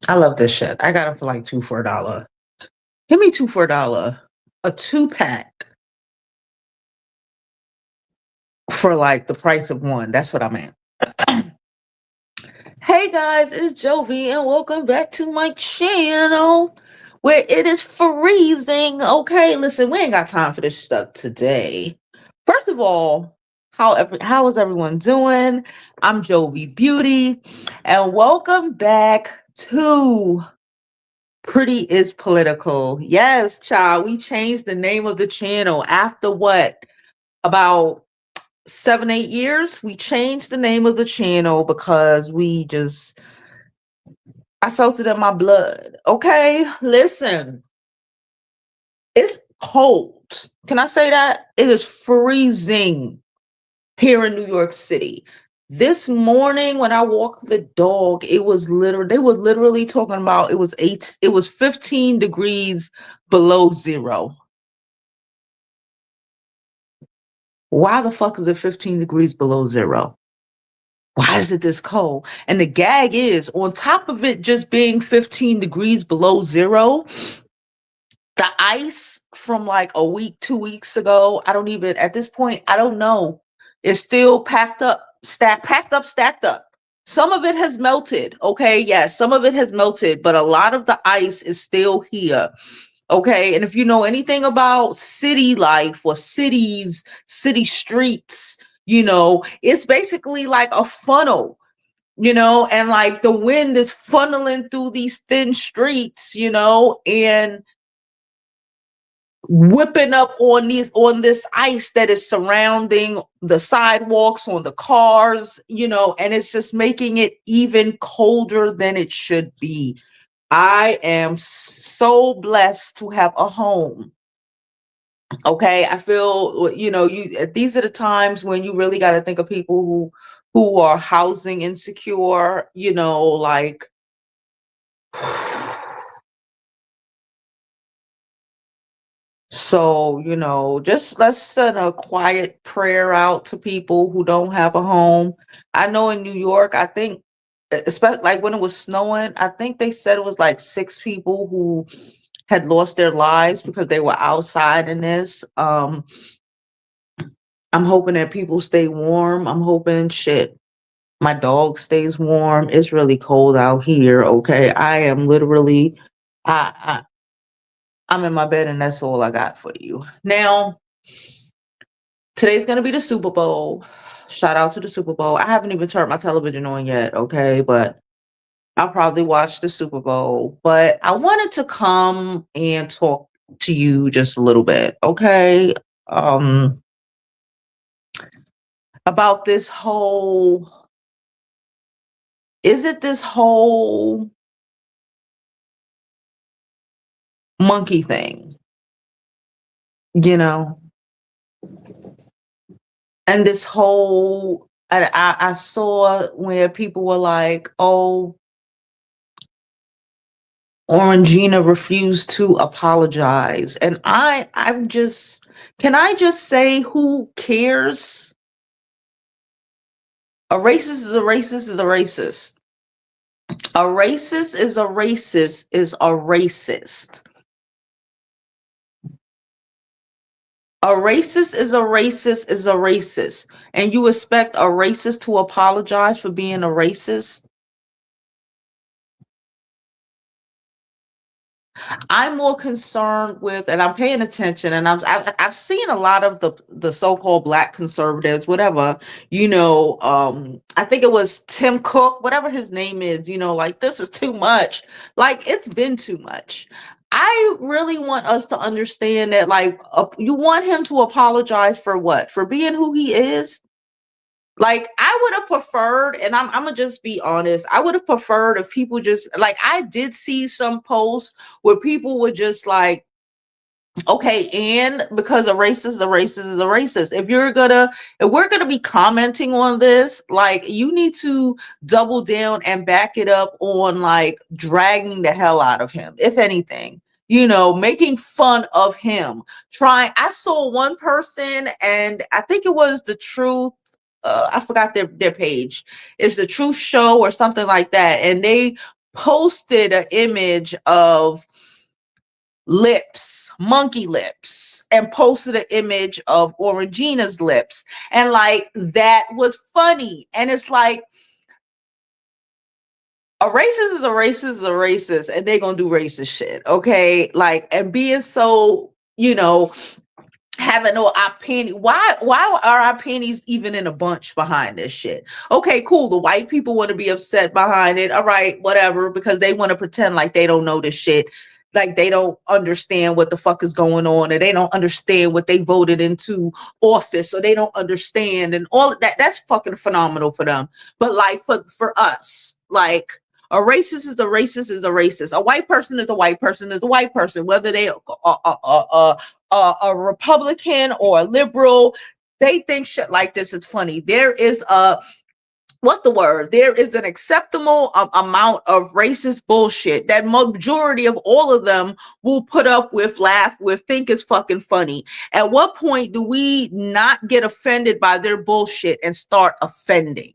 I love this shit. I got it for like two for a dollar. Give me two for a dollar. A 2 pack for like the price of one. That's what I meant. Hey guys, it's Jovi, and welcome back to my channel where it is freezing. Okay, listen, we ain't got time for this stuff today. First of all, how is everyone doing? I'm Jovi Beauty, and welcome back to Pretty is Political. Yes, child, we changed the name of the channel after what? About 7, 8 years. We changed the name of the channel because I felt it in my blood. Okay, listen, it's cold. Can I say that? It is freezing here in New York City. This morning when I walked the dog, they were literally talking about it was 15 degrees below zero. Why the fuck is it 15 degrees below zero? Why is it this cold? And the gag is, on top of it just being 15 degrees below zero, the ice from like a week, 2 weeks ago, at this point, I don't know. It's still packed up, stacked up. Some of it has melted. Okay. Yes, some of it has melted, but a lot of the ice is still here. Okay. And if you know anything about city life or city streets, it's basically like a funnel, and like the wind is funneling through these thin streets, and whipping up on this ice that is surrounding the sidewalks, on the cars, and it's just making it even colder than it should be. I am so blessed to have a home. Okay, I feel, these are the times when you really got to think of people who are housing insecure, like so, just let's send a quiet prayer out to people who don't have a home. I know in New York, I think, especially like when it was snowing, I think they said it was like 6 people who had lost their lives because they were outside in this. I'm hoping that people stay warm. I'm hoping my dog stays warm. It's really cold out here. Okay. I am literally, I, I'm in my bed and that's all I got for you. Now, today's going to be the Super Bowl. Shout out to the Super Bowl. I haven't even turned my television on yet. Okay. But I'll probably watch the Super Bowl. But I wanted to come and talk to you just a little bit. Okay. About this whole monkey thing, you know, and this whole, I saw where people were like, oh, Orangina refused to apologize. And can I just say, who cares? A racist is a racist is a racist. A racist is a racist is a racist. A racist is a racist is a racist. And you expect a racist to apologize for being a racist? I'm more concerned with, and I'm paying attention, and I've seen a lot of the so-called Black conservatives, whatever, I think it was Tim Cook, whatever his name is, like, this is too much. Like, it's been too much. I really want us to understand that, like, you want him to apologize for what? For being who he is? Like, I would have preferred, and I'm gonna just be honest, I would have preferred if people just, like, I did see some posts where people were just like, okay, and because a racist is a racist is a racist. If we're gonna be commenting on this, like, you need to double down and back it up on, like, dragging the hell out of him, if anything. Making fun of him. I saw one person, and I think it was The Truth. I forgot their page. It's The Truth Show or something like that. And they posted an image of lips, monkey lips, and posted an image of Orangina's lips. And like, that was funny. And it's like, a racist is a racist is a racist, and they're gonna do racist shit. Okay. Like, and being so, having no our penny. Why are our pennies even in a bunch behind this shit? Okay, cool. The white people want to be upset behind it. All right, whatever, because they want to pretend like they don't know this shit. Like they don't understand what the fuck is going on, and they don't understand what they voted into office, or they don't understand, and all of that. That's fucking phenomenal for them. But like for us, like, a racist is a racist is a racist. A white person is a white person is a white person, whether they a Republican or a liberal. They think shit like this is funny. There is what's the word? There is an acceptable amount of racist bullshit that majority of all of them will put up with, laugh with, think it's fucking funny. At what point do we not get offended by their bullshit and start offending?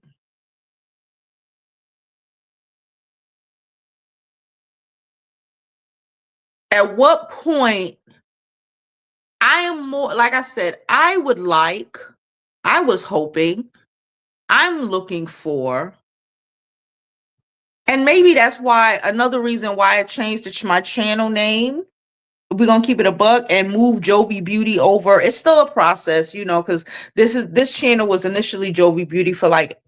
At what point? I am more, like I said, I was hoping, I'm looking for, and maybe that's why, another reason why I changed my channel name. We're gonna keep it a buck and move Jovi Beauty over. It's still a process, because this channel was initially Jovi Beauty for like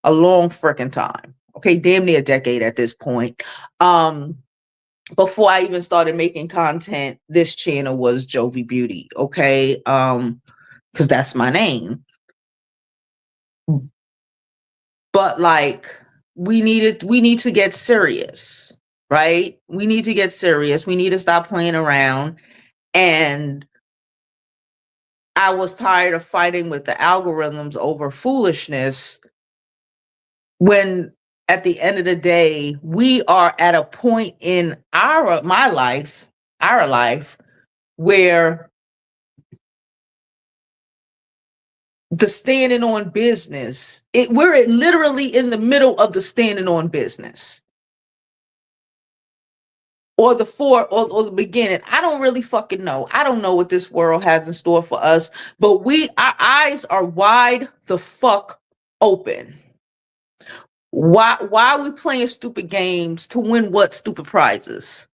a long freaking time. Okay, damn near a decade at this point. Before I even started making content, this channel was Jovi Beauty. Okay, because that's my name. But like, we need to get serious, right? We need to get serious. We need to stop playing around. And I was tired of fighting with the algorithms over foolishness, when at the end of the day, we are at a point in our life, where the standing on business, we're literally in the middle of the standing on business, or the beginning. I don't really fucking know. I don't know what this world has in store for us, but our eyes are wide the fuck open. Why are we playing stupid games to win what stupid prizes?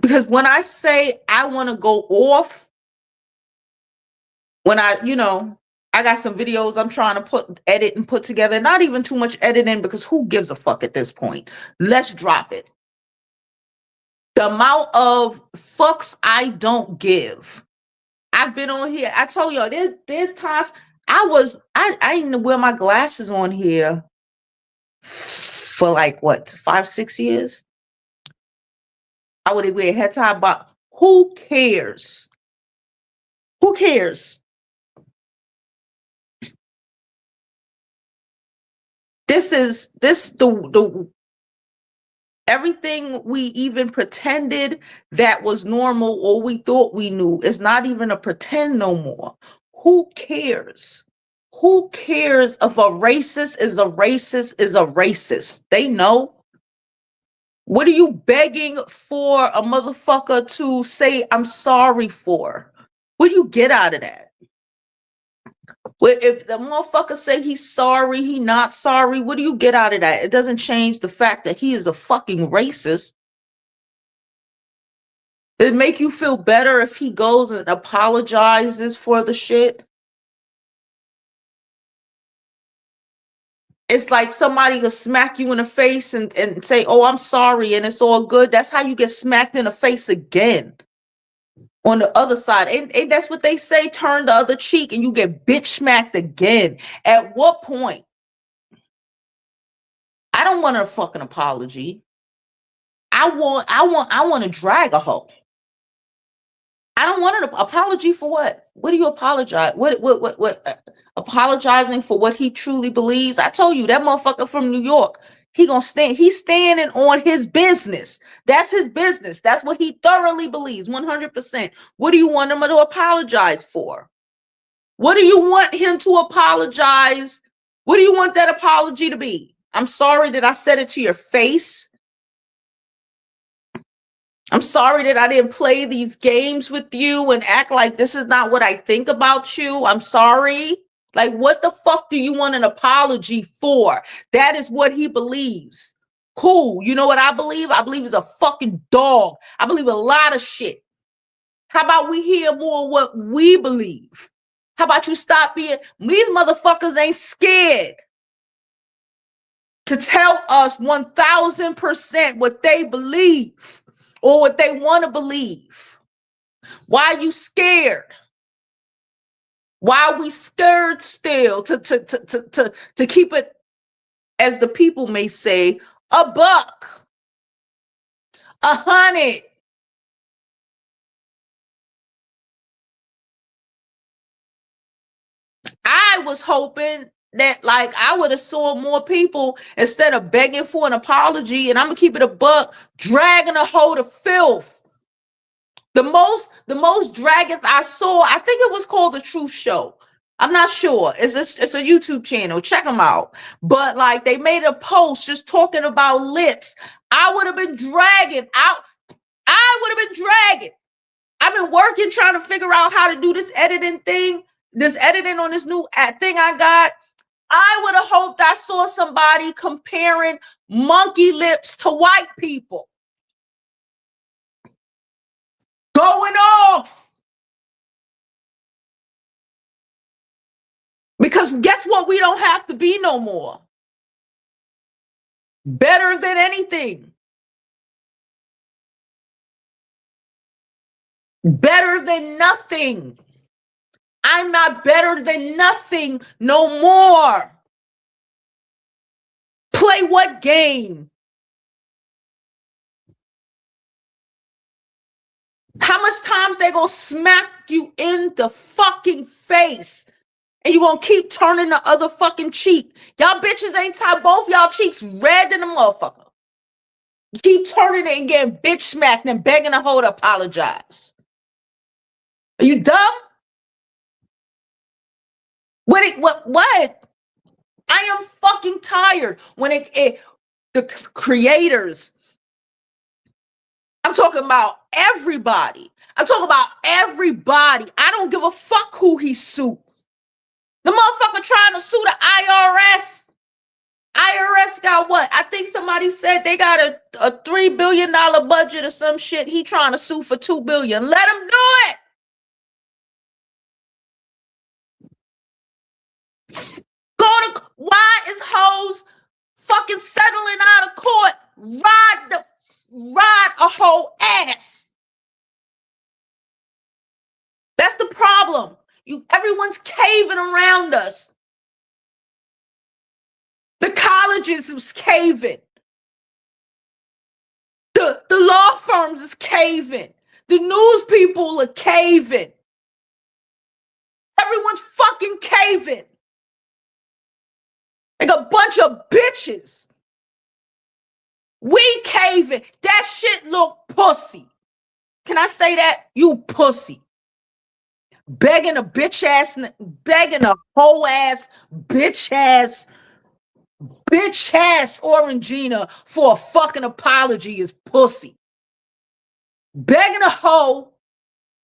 Because when I say I want to go off, when I got some videos I'm trying to edit and put together, not even too much editing, because who gives a fuck at this point? Let's drop it. The amount of fucks I don't give. I've been on here. I told y'all there's times I didn't wear my glasses on here for like what, 5-6 years. I would wear a head tie, but who cares? Who cares? The everything we even pretended that was normal, or we thought we knew, is not even a pretend no more. Who cares? Who cares if a racist is a racist is a racist? They know. What are you begging for a motherfucker to say I'm sorry for? What do you get out of that? Well, if the motherfucker say he's sorry, he not sorry, what do you get out of that? It doesn't change the fact that he is a fucking racist. Does it make you feel better if he goes and apologizes for the shit? It's like somebody will smack you in the face and say, oh, I'm sorry, and it's all good. That's how you get smacked in the face again. On the other side, and that's what they say, turn the other cheek and you get bitch smacked again. At what point? I don't want a fucking apology. I want to drag a hoe. I don't want an apology for what? What do you apologize? What apologizing for what he truly believes? I told you that motherfucker from New York, he's standing on his business. That's his business. That's what he thoroughly believes, 100%. What do you want him to apologize for? What do you want him to apologize? What do you want that apology to be? I'm sorry that I said it to your face. I'm sorry that I didn't play these games with you and act like this is not what I think about you. I'm sorry. Like, what the fuck do you want an apology for? That is what he believes. Cool. You know what I believe? I believe he's a fucking dog. I believe a lot of shit. How about we hear more what we believe? How about you stop being, these motherfuckers ain't scared to tell us 1000% what they believe or what they want to believe. Why are you scared? Why are we scared still to keep it, as the people may say, a buck, 100? I was hoping that, like, I would have saw more people instead of begging for an apology, and I'm gonna keep it a buck, dragging a hold of filth. The most dragons I saw, I think it was called The Truth Show. I'm not sure. It's a YouTube channel. Check them out. But like, they made a post just talking about lips. I would have been dragging out. I would have been dragging. I've been working trying to figure out how to do this editing thing, this editing on this new thing I got. I would have hoped I saw somebody comparing monkey lips to white people. Going off. Because guess what? We don't have to be no more. Better than anything. Better than nothing. I'm not better than nothing no more. Play what game? How much times they gonna smack you in the fucking face and you gonna keep turning the other fucking cheek? Y'all bitches ain't tied both y'all cheeks red than a motherfucker. You keep turning it and getting bitch smacked and begging a hoe to apologize. Are you dumb? What? I am fucking tired when the creators, I'm talking about everybody. I'm talking about everybody. I don't give a fuck who he sued. The motherfucker trying to sue the IRS. IRS got what? I think somebody said they got a $3 billion budget or some shit. He trying to sue for $2 billion. Let him do it. Why is hoes fucking settling out of court? Ride a whole ass. That's the problem. Everyone's caving around us. The colleges is caving. The law firms is caving. The news people are caving. Everyone's fucking caving. Like a bunch of bitches. We caving. That shit look pussy. Can I say that? You pussy. Begging a bitch ass, begging a whole ass, bitch ass Orangina for a fucking apology is pussy. Begging a hoe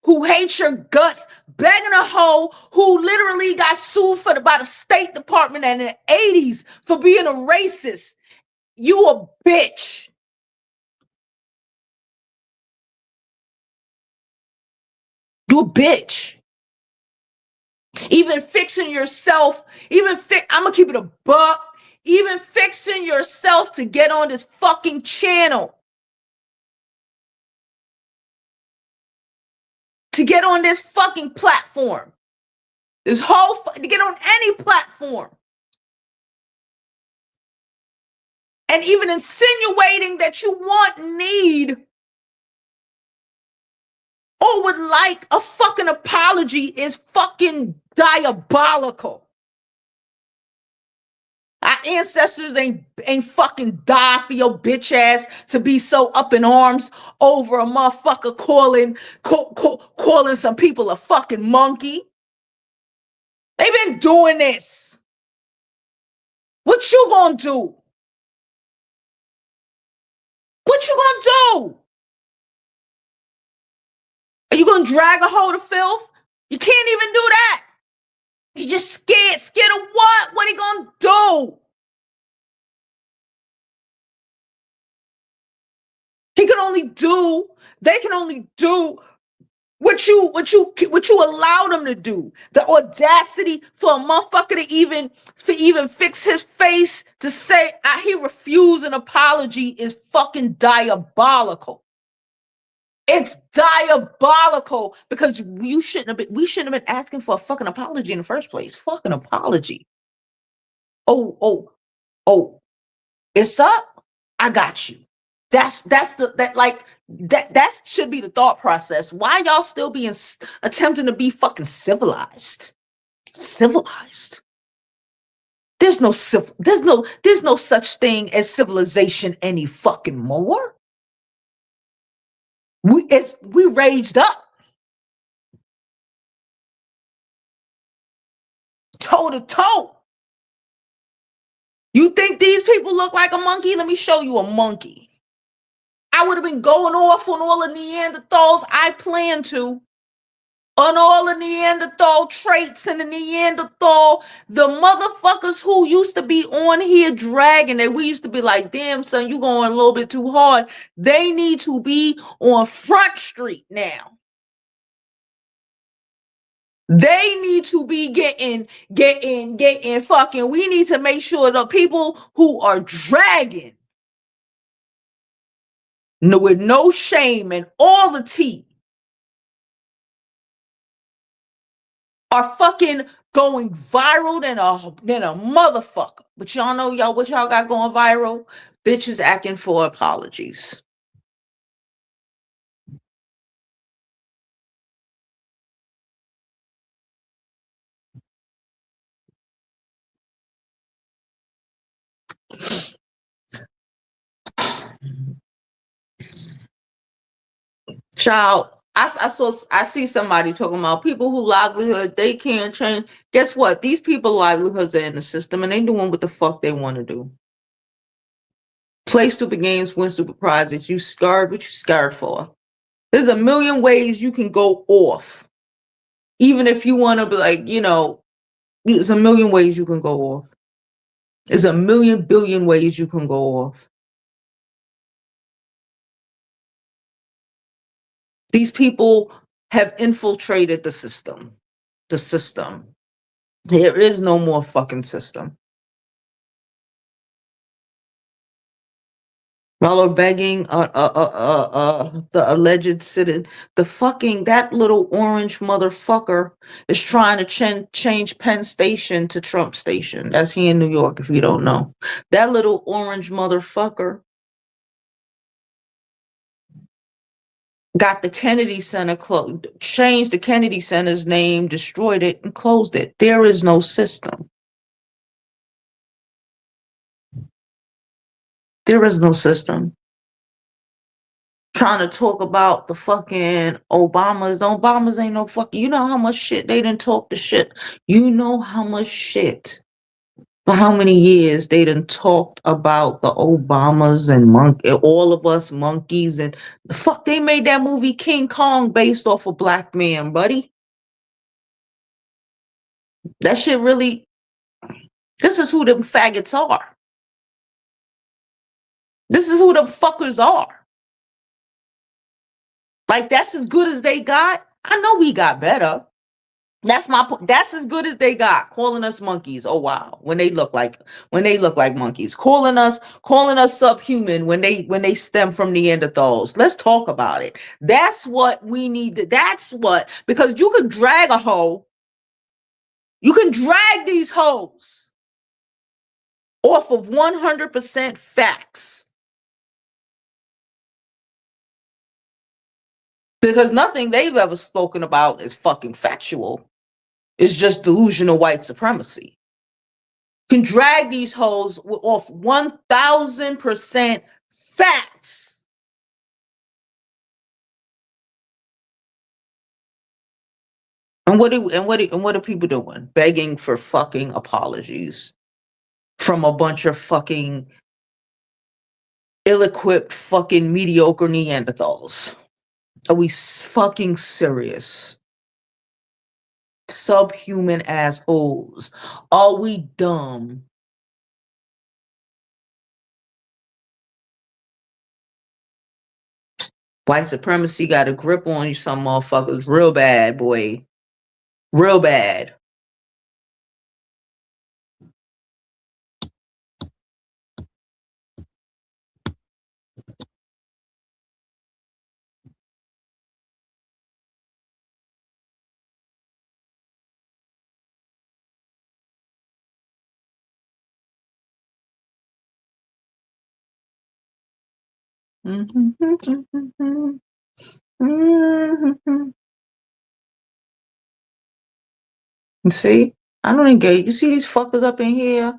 who hates your guts, begging a hoe who literally got sued by the State Department in the 80s for being a racist. You a bitch. You a bitch. Even fixing yourself, I'm gonna keep it a buck, even fixing yourself to get on this fucking channel. To get on this fucking platform. To get on any platform. And even insinuating that you need, or would like a fucking apology is fucking diabolical. Our ancestors ain't fucking die for your bitch ass to be so up in arms over a motherfucker calling some people a fucking monkey. They've been doing this. What you gonna do? do? Are you gonna drag a hoe to filth? You can't even do that. You just scared. Scared of what? What are you gonna do? They can only do what you allow them to do. The audacity for a motherfucker to even fix his face to say he refused an apology is fucking diabolical. It's diabolical because we shouldn't have been asking for a fucking apology in the first place. Fucking apology. Oh, it's up. I got you. That should be the thought process. Why y'all still being attempting to be fucking civilized? Civilized. There's no such thing as civilization any fucking more. We raged up. Toe to toe. You think these people look like a monkey? Let me show you a monkey. I would have been going off on all the Neanderthals. I plan to. On all the Neanderthal traits and the Neanderthal, the motherfuckers who used to be on here dragging it. We used to be like, damn, son, you going a little bit too hard. They need to be on Front Street now. They need to be getting fucking. We need to make sure the people who are dragging with no shame and all the tea are fucking going viral than a motherfucker. But y'all know what y'all got going viral? Bitches acting for apologies. Child, I see somebody talking about people who livelihood they can't change. Guess what? These people livelihoods are in the system and they doing what the fuck they want to do. Play stupid games, win stupid prizes. You scarred what you scarred for. There's a million ways you can go off. Even if you want to be like, there's a million ways you can go off. There's a million billion ways you can go off. These people have infiltrated the system. The system. There is no more fucking system. Y'all are begging the alleged citizen. That little orange motherfucker is trying to change Penn Station to Trump Station. That's here in New York, if you don't know. That little orange motherfucker got the Kennedy Center closed, changed the Kennedy Center's name, destroyed it, and closed it. There is no system. There is no system. Trying to talk about the fucking Obamas. The Obamas ain't no fucking, you know how much shit they done talk the shit. You know how much shit for how many years they done talked about the Obamas and all of us monkeys, and the fuck they made that movie King Kong based off a black man, buddy. That shit really, this is who them faggots are. This is who the fuckers are. Like, that's as good as they got. I know we got better. That's my point. That's as good as they got. Calling us monkeys. Oh wow. When they look like monkeys. Calling us subhuman when they stem from Neanderthals. Let's talk about it. That's what we need. Because you could drag a hoe. You can drag these hoes off of 100% facts. Because nothing they've ever spoken about is fucking factual. It's just delusional white supremacy. You can drag these hoes off 1000% facts. And what are people doing? Begging for fucking apologies from a bunch of fucking ill-equipped fucking mediocre Neanderthals. Are we fucking serious? Subhuman assholes. Are we dumb? White supremacy got a grip on you, some motherfuckers, real bad, boy. Real bad. You see? I don't engage. You see these fuckers up in here?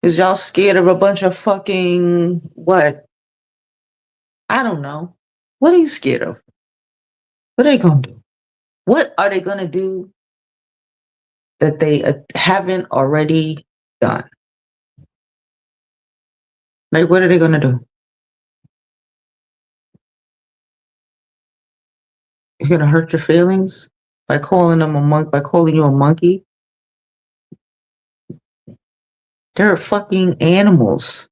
Is y'all scared of a bunch of fucking what? I don't know. What are you scared of? What are they gonna do? What are they gonna do that they haven't already done? Like, what are they gonna do? You're gonna hurt your feelings by calling them a monk, by calling you a monkey? They're fucking animals.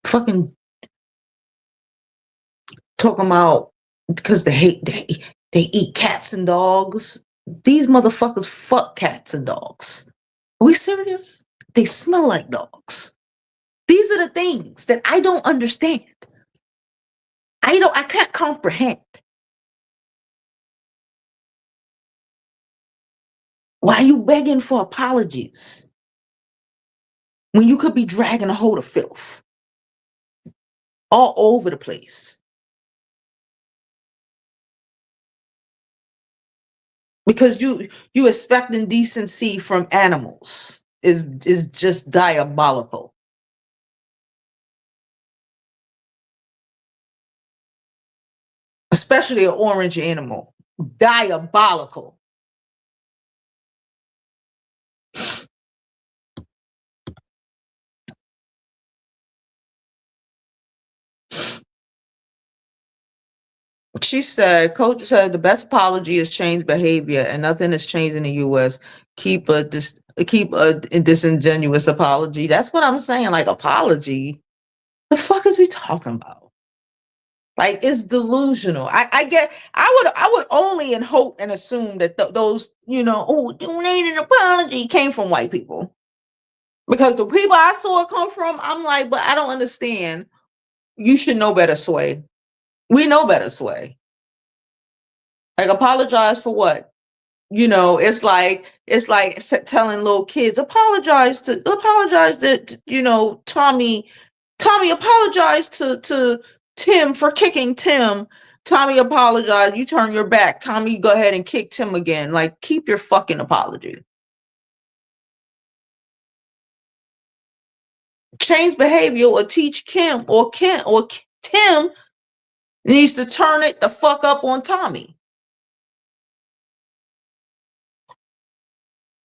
Fucking talking about because they eat cats and dogs. These motherfuckers fuck cats and dogs. Are we serious? They smell like dogs. These are the things that I don't understand. I can't comprehend. Why are you begging for apologies when you could be dragging a hold of filth all over the place? Because you expecting decency from animals is just diabolical. Especially an orange animal. Diabolical. She said, Coach said the best apology is change behavior, and nothing has changed in the U.S. Keep a disingenuous apology. That's what I'm saying. Like, apology. The fuck is we talking about? Like, it's delusional. I would only and hope and assume that those, you need an apology came from white people. Because the people I saw it come from, I'm like, but I don't understand. You should know better, Sway. We know better, Sway. Like, apologize for what? It's like telling little kids, apologize to Tommy apologized to Tim for kicking Tim. Tommy apologized. You turn your back. Tommy, go ahead and kick Tim again. Like, keep your fucking apology. Change behavior or teach Tim needs to turn it the fuck up on Tommy.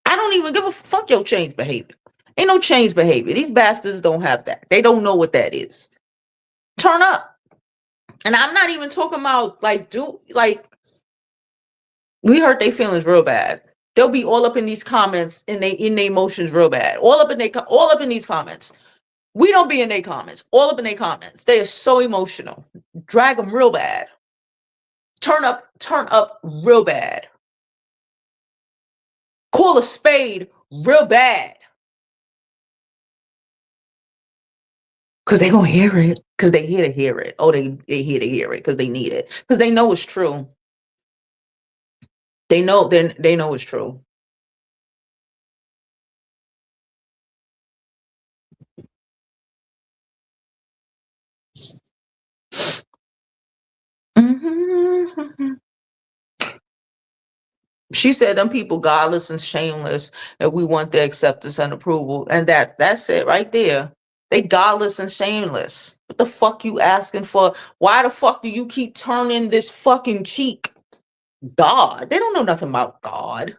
I don't even give a fuck your change behavior. Ain't no change behavior. These bastards don't have that. They don't know what that is. Turn up. And I'm not even talking about we hurt their feelings real bad. They'll be all up in these comments in their emotions real bad. All up in these comments. We don't be in their comments. All up in their comments. They are so emotional. Drag them real bad. Turn up real bad. Call a spade real bad. Because they're going to hear it. Because they here to hear it. Oh, they here to hear it because they need it. Because they know it's true. They know it's true. She said them people godless and shameless, and we want their acceptance and approval. And that's it right there. They godless and shameless. What the fuck you asking for? Why the fuck do you keep turning this fucking cheek? God. They don't know nothing about God.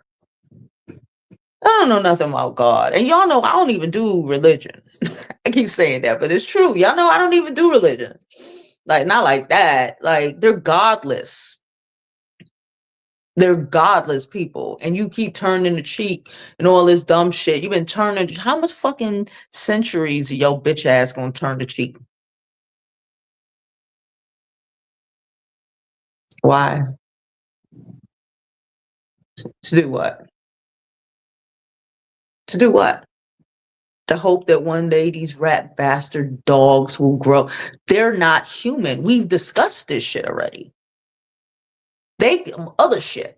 I don't know nothing about God. And y'all know I don't even do religion. I keep saying that, but it's true. Y'all know I don't even do religion. Like, not like that. Like, they're godless. They're godless people. And you keep turning the cheek and all this dumb shit. You've been turning, how much fucking centuries are your bitch ass gonna turn the cheek? Why? To do what? To do what? To hope that one day these rat bastard dogs will grow. They're not human. We've discussed this shit already. They other shit.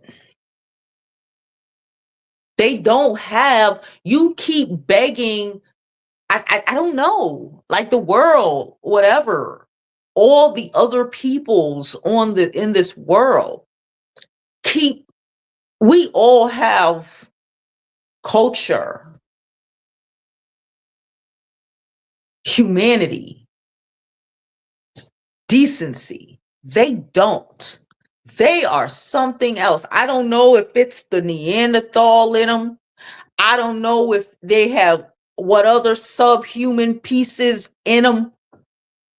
They don't have, you keep begging, I don't know, like the world, whatever, all the other peoples on the in this world keep, we all have culture, humanity, decency. They don't. They are something else. I don't know if it's the Neanderthal in them. I don't know if they have what other subhuman pieces in them.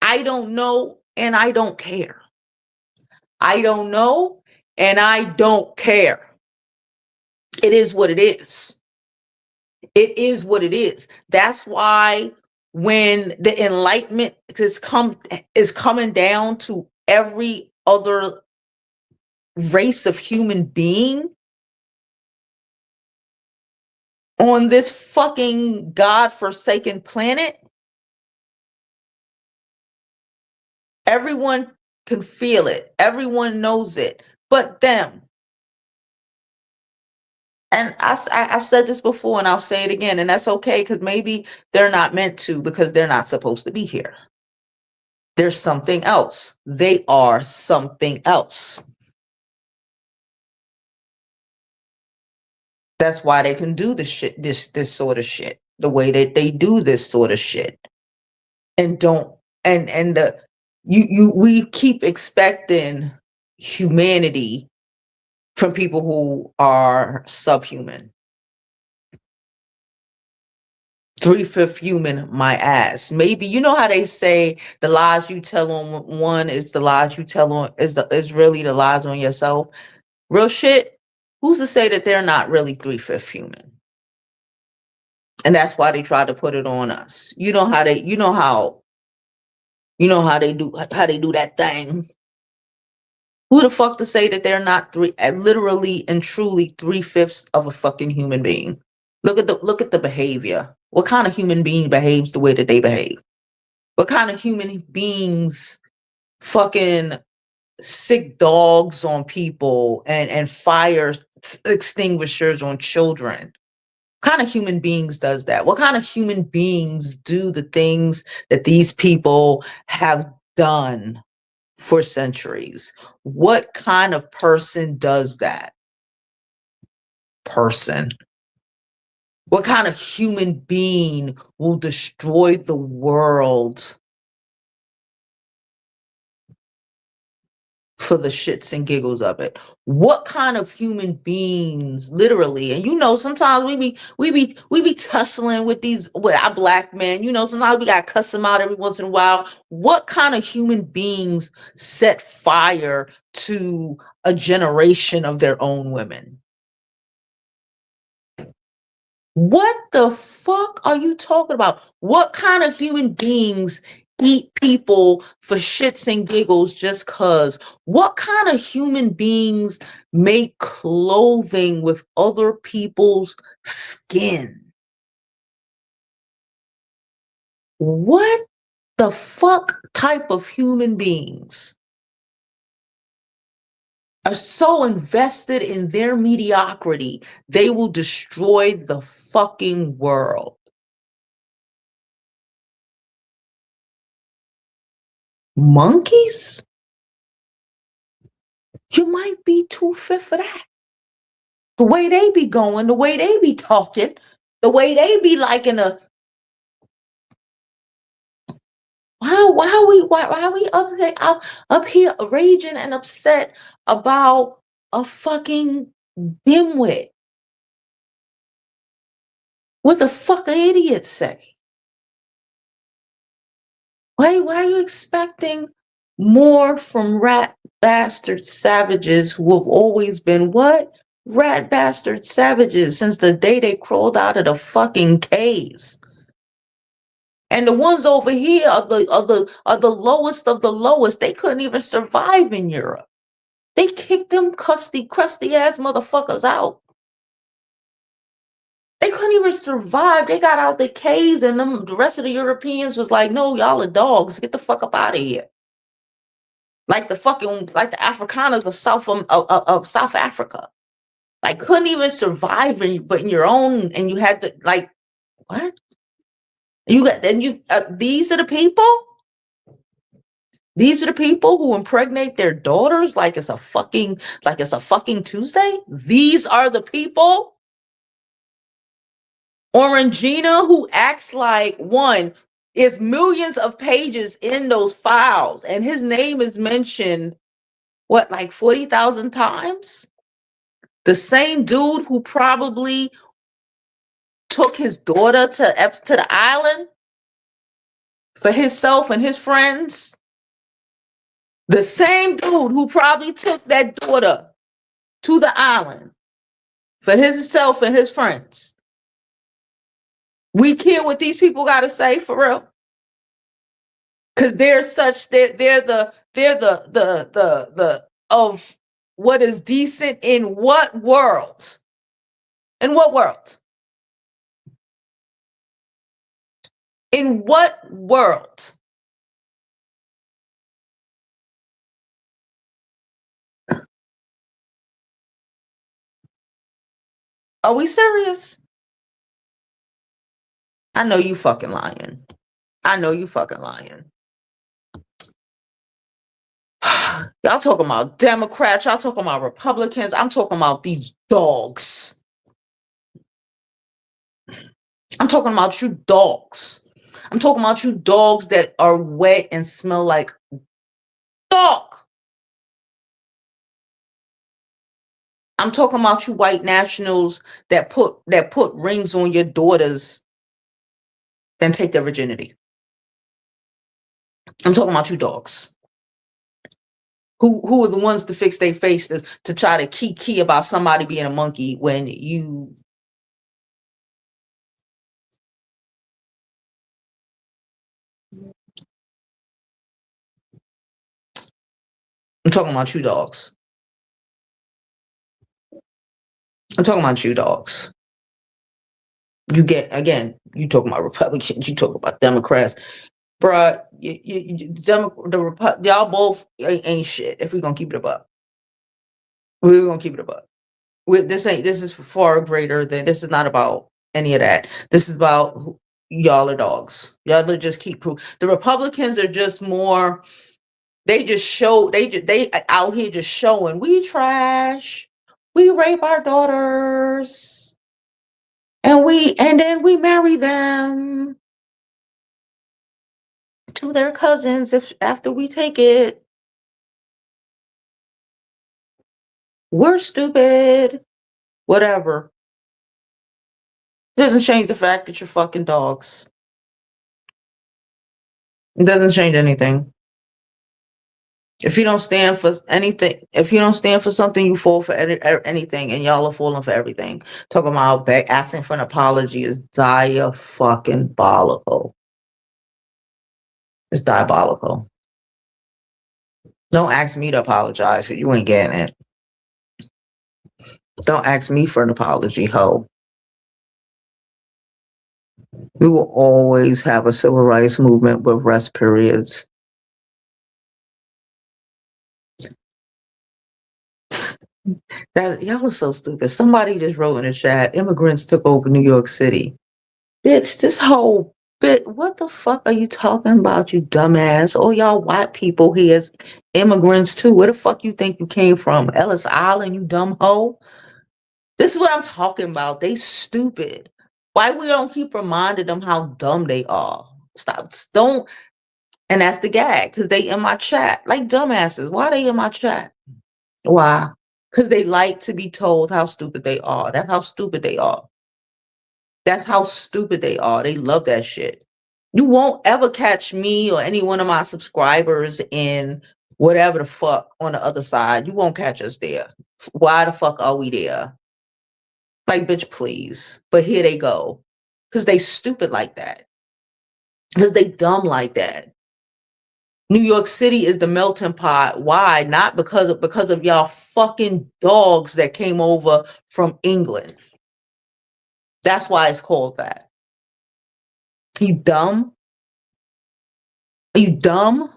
I don't know, and I don't care. I don't know, and I don't care. It is what it is. It is what it is. That's why when the enlightenment is coming down to every other race of human being on this fucking god-forsaken planet, everyone can feel it. Everyone knows it, but them. And I've said this before and I'll say it again, and that's okay, because maybe they're not meant to, because they're not supposed to be here. There's something else. They are something else. That's why they can do this shit, this sort of shit, the way that they do this sort of shit. And don't and the we keep expecting humanity from people who are subhuman. 3/5 human, my ass. Maybe you know how they say the lies you tell on one is the lies you tell on is really the lies on yourself. Real shit. Who's to say that they're not really 3/5 human? And that's why they try to put it on us. You know how they, how they do that thing. Who the fuck to say that they're not literally and truly 3/5 of a fucking human being? Look at the behavior. What kind of human being behaves the way that they behave? What kind of human beings fucking sick dogs on people and fire extinguishers on children? What kind of human beings does that? What kind of human beings do the things that these people have done for centuries? What kind of person does that? Person. What kind of human being will destroy the world for the shits and giggles of it? What kind of human beings, literally? And sometimes we be tussling with our black men. Sometimes we gotta cuss them out every once in a while. What kind of human beings set fire to a generation of their own women? What the fuck are you talking about? What kind of human beings eat people for shits and giggles just cuz? What kind of human beings make clothing with other people's skin? What the fuck type of human beings are so invested in their mediocrity, they will destroy the fucking world? Monkeys? You might be too fit for that. The way they be going, the way they be talking, the way they be liking a why are we up here raging and upset about a fucking dimwit? What the fuck are idiots say? Why are you expecting more from rat bastard savages who have always been what? Rat bastard savages since the day they crawled out of the fucking caves. And the ones over here are the lowest of the lowest. They couldn't even survive in Europe. They kicked them crusty ass motherfuckers out. They couldn't even survive. They got out the caves, and the rest of the Europeans was like, "No, y'all are dogs. Get the fuck up out of here." Like the Afrikaners of South Africa, like couldn't even survive but in your own, and you had to like what? These are the people. These are the people who impregnate their daughters like it's a fucking Tuesday. These are the people. Orangina, who acts like one, is millions of pages in those files, and his name is mentioned, what, like 40,000 times? The same dude who probably took his daughter to the island for himself and his friends. The same dude who probably took that daughter to the island for himself and his friends. We care what these people got to say for real, because they're the of what is decent in what world? In what world? In what world? Are we serious? I know you fucking lying. I know you fucking lying. Y'all talking about Democrats, y'all talking about Republicans, I'm talking about these dogs. I'm talking about you dogs. I'm talking about you dogs that are wet and smell like dog. I'm talking about you white nationals that put rings on your daughters then take their virginity. I'm talking about you dogs. Who are the ones to fix their face to try to key about somebody being a monkey when you I'm talking about you dogs. I'm talking about you dogs. You get, again, you talking about Republicans, you talk about Democrats. Bruh, y'all both ain't shit if we're gonna keep it above. We're gonna keep it above. This is far greater than, this is not about any of that. This is about y'all are dogs. Y'all are just keep proof. The Republicans are just more, they just show, they out here just showing we trash, we rape our daughters, and then we marry them to their cousins after we take it. We're stupid. Whatever. Doesn't change the fact that you're fucking dogs. It doesn't change anything. If you don't stand for anything, if you don't stand for something, you fall for anything, and y'all are falling for everything. Talking about asking for an apology is diabolical. It's diabolical. Don't ask me to apologize. You ain't getting it. Don't ask me for an apology, ho. We will always have a civil rights movement with rest periods. That y'all are so stupid. Somebody just wrote in the chat, immigrants took over New York City. Bitch, this whole bit, what the fuck are you talking about, you dumbass? All y'all white people here is immigrants too. Where the fuck you think you came from? Ellis Island, you dumb hoe? This is what I'm talking about. They stupid. Why we don't keep reminding them how dumb they are? Stop. Don't. And that's the gag, because they in my chat. Like dumbasses. Why are they in my chat? Why? Because they like to be told how stupid they are. That's how stupid they are. That's how stupid they are. They love that shit. You won't ever catch me or any one of my subscribers in whatever the fuck on the other side. You won't catch us there. Why the fuck are we there? Like, bitch, please. But here they go. Because they stupid like that. Because they dumb like that. New York City is the melting pot. Why? Not because of y'all fucking dogs that came over from England. That's why it's called that. You dumb? Are you dumb?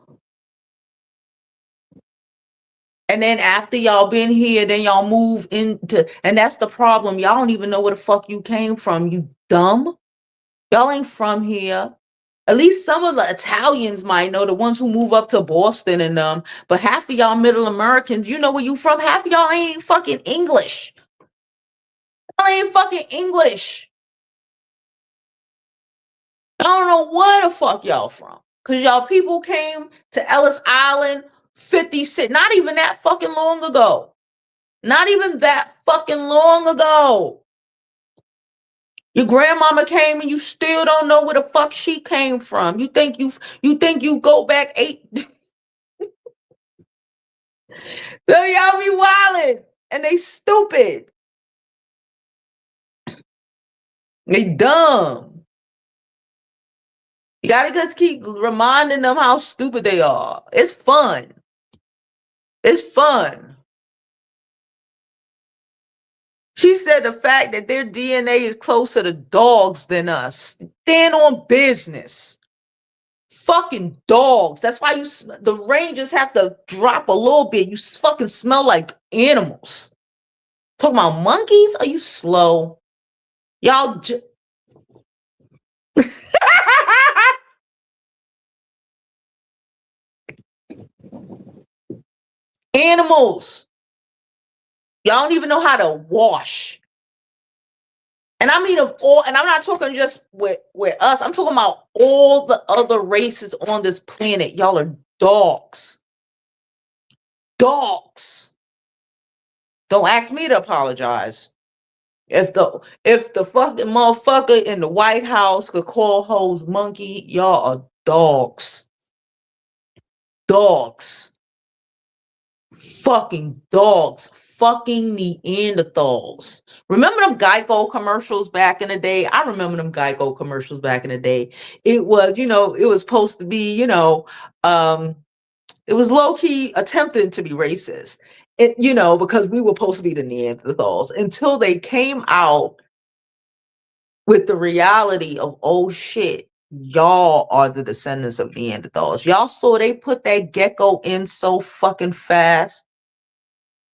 And then after y'all been here, then y'all move into, and that's the problem. Y'all don't even know where the fuck you came from. You dumb? Y'all ain't from here. At least some of the Italians might know, the ones who move up to Boston and but half of y'all Middle Americans, you know where you from? Half of y'all ain't fucking English. Y'all ain't fucking English. I don't know where the fuck y'all from. Cause y'all people came to Ellis Island 56, not even that fucking long ago. Not even that fucking long ago. Your grandmama came and you still don't know where the fuck she came from. You think you go back 8 So y'all be wildin', and they stupid. They dumb. You gotta just keep reminding them how stupid they are. It's fun. It's fun. She said the fact that their DNA is closer to dogs than us. Stand on business. Fucking dogs. That's why the Rangers have to drop a little bit. You fucking smell like animals. Talking about monkeys? Are you slow? Y'all animals. Y'all don't even know how to wash. And I mean of all, and I'm not talking just with us. I'm talking about all the other races on this planet. Y'all are dogs. Dogs. Don't ask me to apologize. If the fucking motherfucker in the White House could call hoes monkey, y'all are dogs. Dogs. Fucking dogs. Fucking Neanderthals. Remember them Geico commercials back in the day? I remember them Geico commercials back in the day. It was, it was supposed to be, it was low-key attempting to be racist. Because we were supposed to be the Neanderthals until they came out with the reality of, oh shit, y'all are the descendants of Neanderthals. Y'all saw they put that gecko in so fucking fast.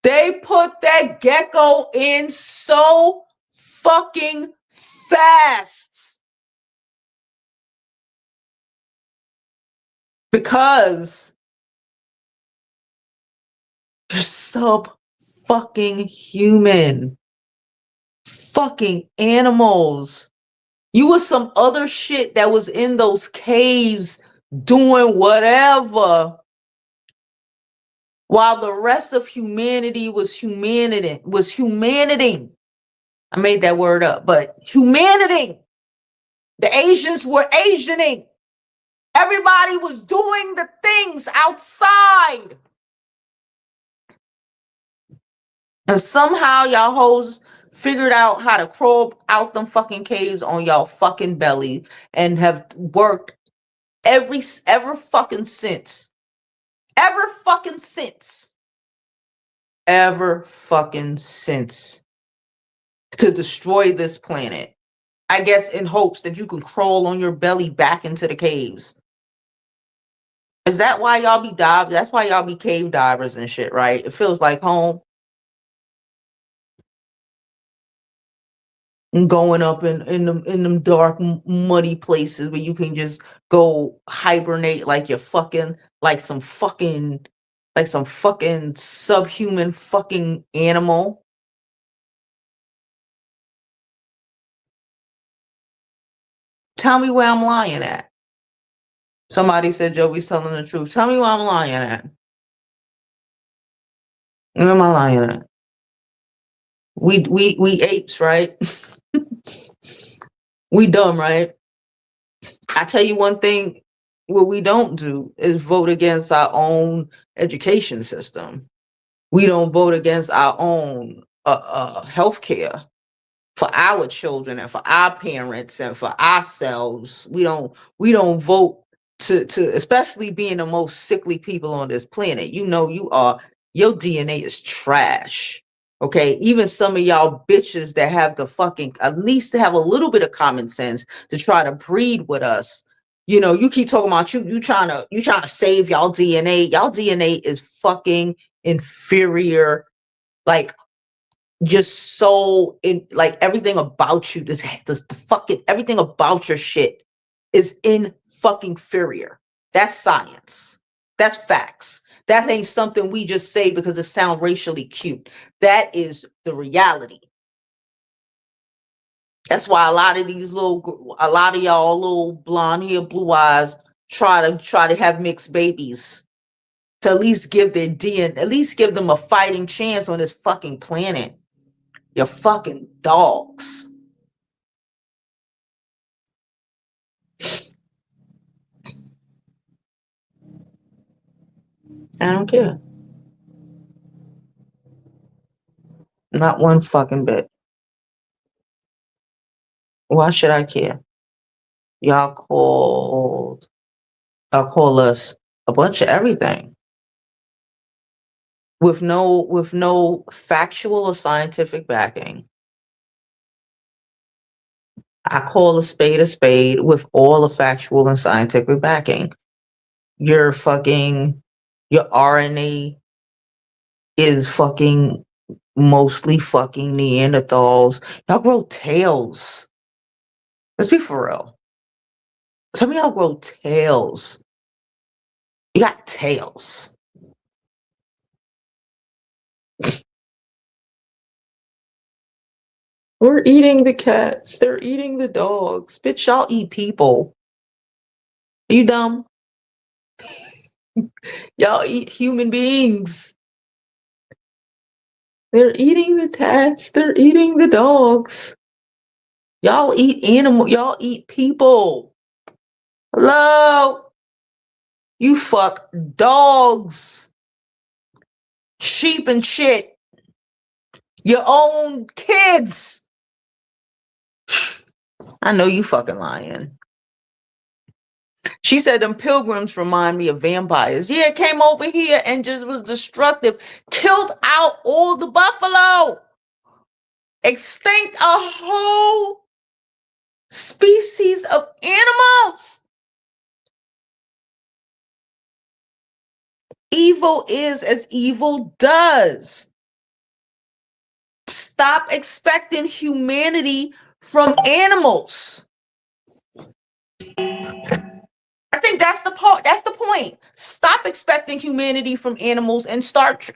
They put that gecko in so fucking fast. Because you're sub fucking human. Fucking animals. You was some other shit that was in those caves doing whatever, while the rest of humanity was humanity. I made that word up, but humanity. The Asians were Asianing. Everybody was doing the things outside. And somehow y'all hoes figured out how to crawl out them fucking caves on y'all fucking belly and have worked ever fucking since. Ever fucking since. Ever fucking since. To destroy this planet. I guess in hopes that you can crawl on your belly back into the caves. Is that why y'all be diving? That's why y'all be cave divers and shit, right? It feels like home. And going up in them dark, muddy places where you can just go hibernate like you're fucking like some fucking subhuman fucking animal. Tell me where I'm lying at. Somebody said Joey's telling the truth. Tell me where I'm lying at. Where am I lying at? We apes, right? We dumb, right? I tell you one thing, what we don't do is vote against our own education system. We don't vote against our own health care for our children and for our parents and for ourselves. We don't vote to especially being the most sickly people on this planet. You know, your DNA is trash. Okay, even some of y'all bitches that have the fucking at least to have a little bit of common sense to try to breed with us. You know, you keep talking about you trying to save y'all DNA. Y'all DNA is fucking inferior. Like, just so in like everything about you, this the fucking everything about your shit is in fucking inferior. That's science. That's facts. That ain't something we just say because it sounds racially cute. That is the reality. That's why a lot of y'all little blonde hair, blue eyes try to have mixed babies to at least give their DNA, at least give them a fighting chance on this fucking planet. You're fucking dogs. I don't care. Not one fucking bit. Why should I care? Y'all call us a bunch of everything with no factual or scientific backing. I call a spade with all the factual and scientific backing. Your fucking your RNA is fucking mostly fucking Neanderthals. Y'all grow tails. Let's be for real. Some of y'all grow tails. You got tails. We're eating the cats. They're eating the dogs. Bitch, y'all eat people. Are you dumb? Y'all eat human beings. They're eating the cats. They're eating the dogs. Y'all eat animal. Y'all eat people. Hello? You fuck dogs, sheep and shit. Your own kids. I know you fucking lying. She said them pilgrims remind me of vampires. Yeah, came over here and just was destructive. Killed out all the buffalo. Extinct a whole species of animals. Evil is as evil does. Stop expecting humanity from animals. I think that's the part. That's the point. Stop expecting humanity from animals and start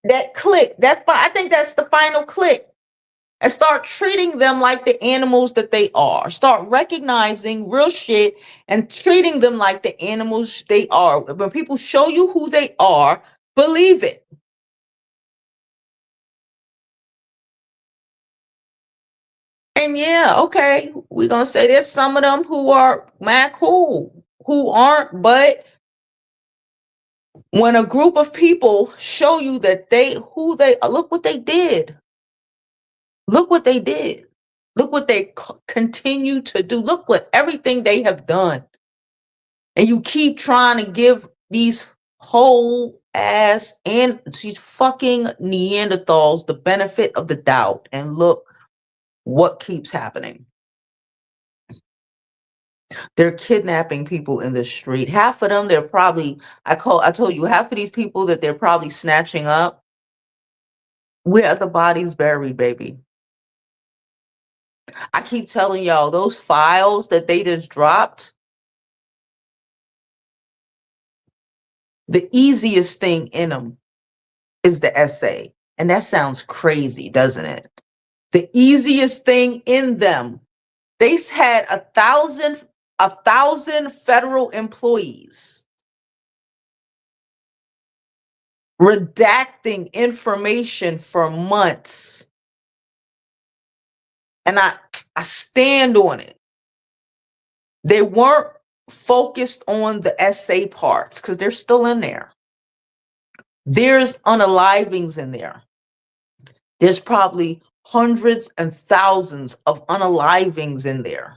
that click. I think that's the final click. And start treating them like the animals that they are. Start recognizing real shit and treating them like the animals they are. When people show you who they are, believe it. And yeah, okay, we're gonna say there's some of them who are mad cool, who aren't, but when a group of people show you that look what they did. Look what they did. Look what they continue to do. Look what everything they have done. And you keep trying to give these whole ass and these fucking Neanderthals the benefit of the doubt. And look what keeps happening. They're kidnapping people in the street. Half of them, they're probably, I told you, half of these people that they're probably snatching up, where are the bodies buried, baby? I keep telling y'all, those files that they just dropped, the easiest thing in them is the essay. And that sounds crazy, doesn't it? The easiest thing in them. They had a thousand federal employees redacting information for months. And I stand on it. They weren't focused on the essay parts because they're still in there. There's unalivings in there. There's probably hundreds and thousands of unalivings in there.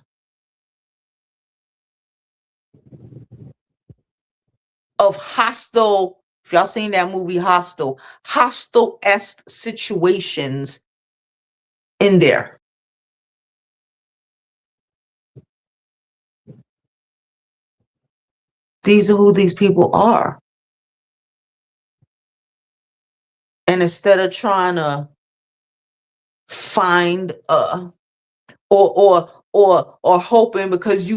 Of hostile, if y'all seen that movie hostile-esque situations in there. These are who these people are. And instead of trying to find or hoping because I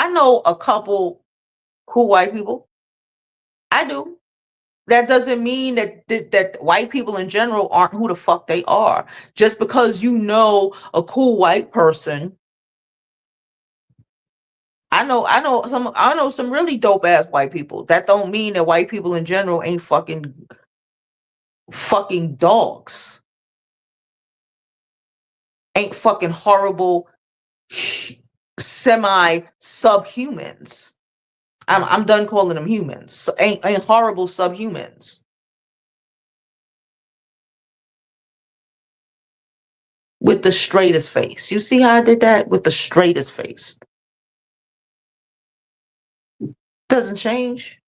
know a couple cool white people. I do. That doesn't mean that white people in general aren't who the fuck they are. Just because you know a cool white person. I know some really dope ass white people. That don't mean that white people in general ain't fucking dogs. Ain't fucking horrible semi-subhumans. I'm done calling them humans. So ain't horrible subhumans. With the straightest face. You see how I did that? With the straightest face. Doesn't change.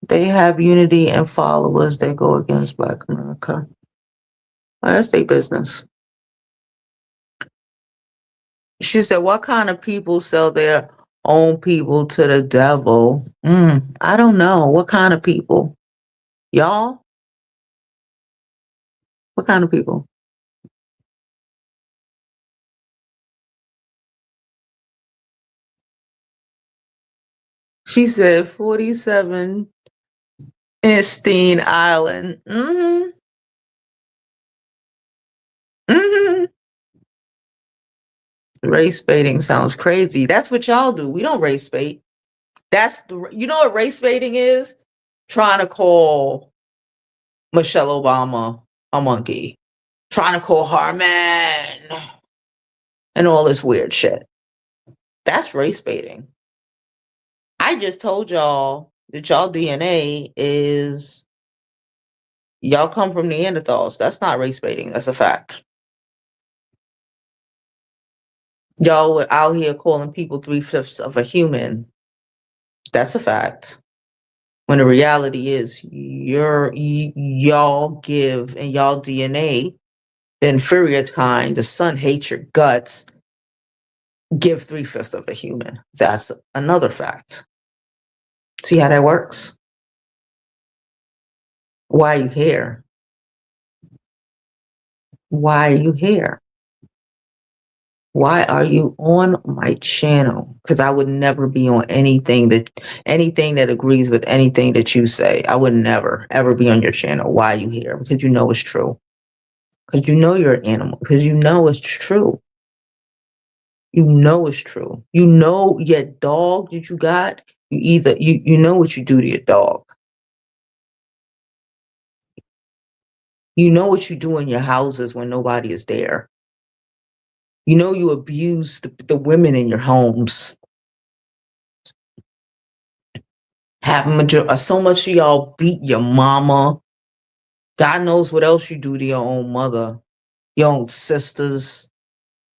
They have unity and followers that go against Black America. Well, that's their business. She said, what kind of people sell their own people to the devil? I don't know. What kind of people? Y'all? What kind of people? She said 47 Epstein Island. Race baiting sounds crazy. That's what y'all do. We don't race bait. You know what race baiting is? Trying to call Michelle Obama a monkey. Trying to call her man. And all this weird shit. That's race baiting. I just told y'all that y'all DNA is y'all come from Neanderthals. That's not race baiting. That's a fact. Y'all were out here calling people 3/5 of a human. That's a fact. When the reality is y'all give in y'all DNA, the inferior kind, the sun hates your guts, give 3/5 of a human. That's another fact. See how that works? Why are you here? Why are you here? Why are you on my channel? Because I would never be on anything that agrees with anything that you say. I would never, ever be on your channel. Why are you here? Because you know it's true. Because you know you're an animal. Because you know it's true. You know it's true. You know your dog that you got, you know what you do to your dog. You know what you do in your houses when nobody is there. You know you abuse the women in your homes. So much of y'all beat your mama. God knows what else you do to your own mother, your own sisters.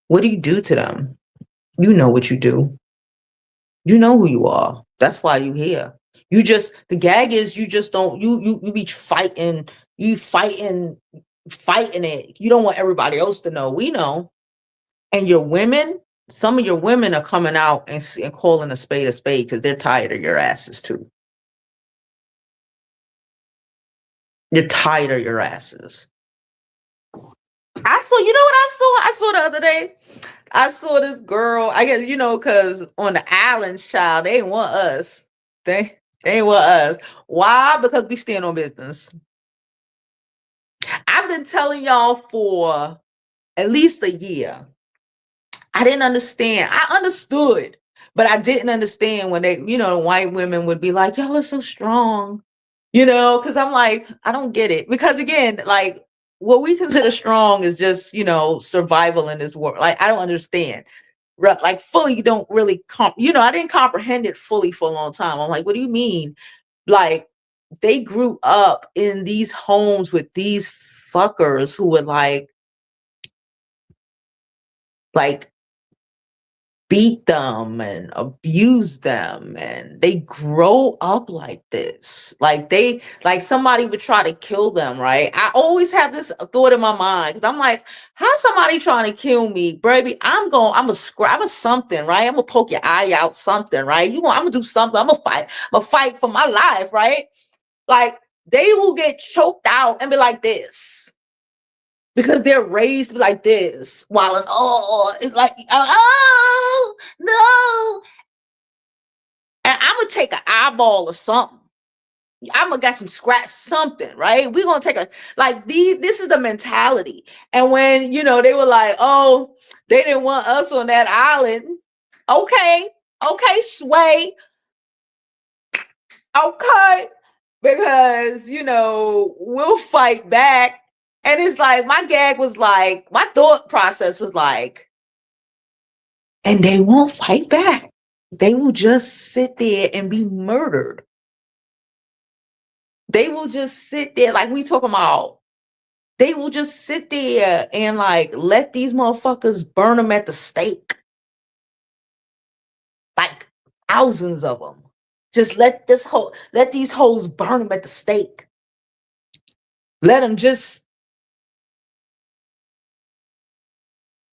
What do you do to them? You know what you do. You know who you are. That's why you here. The gag is you just don't, you be fighting, fighting it. You don't want everybody else to know. We know. And your women, some of your women are coming out and calling a spade because they're tired of your asses too. You're tired of your asses. You know what I saw? I saw the other day. I saw this girl, I guess, because on the islands, child, they ain't want us. They ain't want us. Why? Because we stand on business. I've been telling y'all for at least a year. I didn't understand. I understood, but I didn't understand when the white women would be like, y'all are so strong. You know, because I'm like, I don't get it. Because again, like what we consider strong is just, you know, survival in this world. Like, I don't understand. Like fully don't really you know, I didn't comprehend it fully for a long time. I'm like, what do you mean? Like, they grew up in these homes with these fuckers who would like beat them and abuse them, and they grow up like this. Like somebody would try to kill them, right? I always have this thought in my mind because I'm like, how's somebody trying to kill me, baby? I'm a scrap of something, right? I'm gonna poke your eye out, something, right? I'm gonna do something. I'm gonna fight for my life, right? Like, they will get choked out and be like this because they're raised like this. While it's like, oh no, and I'm gonna take an eyeball or something. I'm gonna get some scratch something, right? We're gonna take a like these. This is the mentality. And when you know they were like, oh, they didn't want us on that island. Okay, okay, Sway. Okay, because you know we'll fight back. And it's like my gag was like, my thought process was like, and they won't fight back. They will just sit there and be murdered. They will just sit there, like we talking about. They will just sit there and like let these motherfuckers burn them at the stake. Like thousands of them. Just let these hoes burn them at the stake. Let them just,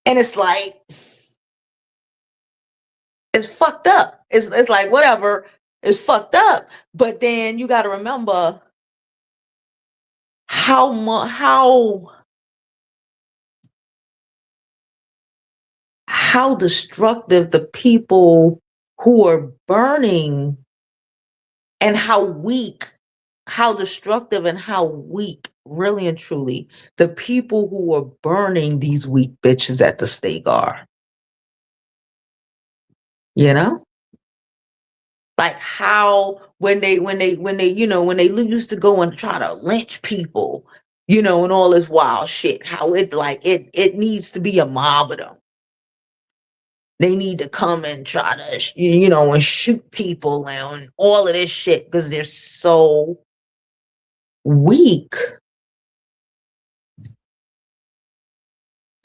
and it's like, it's fucked up. It's like whatever, it's fucked up. But then you got to remember how destructive the people who are burning, and how destructive and how weak, really and truly, the people who are burning these weak bitches at the stake are. You know? Like how when they you know when they used to go and try to lynch people, you know, and all this wild shit, how it needs to be a mob of them. They need to come and try to you know, and shoot people and all of this shit because they're so weak.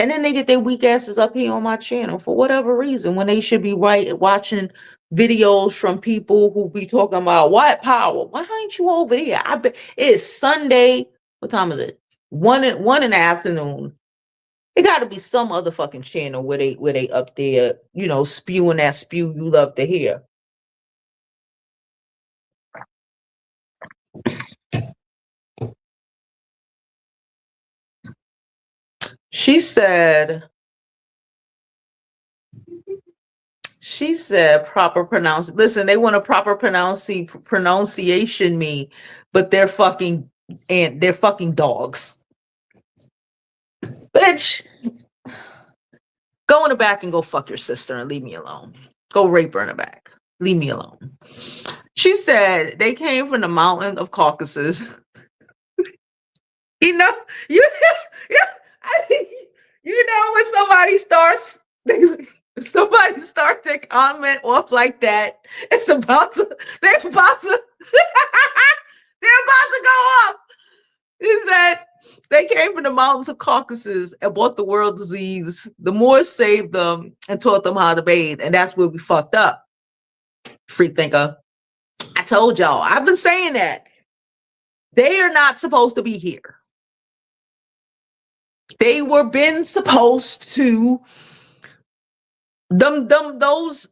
And then they get their weak asses up here on my channel for whatever reason when they should be watching videos from people who be talking about white power. Why ain't you over there? I bet it's Sunday. What time is it? One in the afternoon. It got to be some other fucking channel where they up there, you know, spewing that spew you love to hear. She said proper pronounce. Listen, they want a proper pronunciation me, but they're fucking dogs. Bitch, go in the back and go fuck your sister and leave me alone. Go rape her in the back. Leave me alone. She said they came from the mountain of Caucasus. You know, you know when somebody starts their comment off like that, it's about to they're about to go up. He said they came from the mountains of Caucasus and brought the world disease. The Moors saved them and taught them how to bathe, and that's where we fucked up. Free thinker. I told y'all, I've been saying that. They are not supposed to be here. They were been supposed to those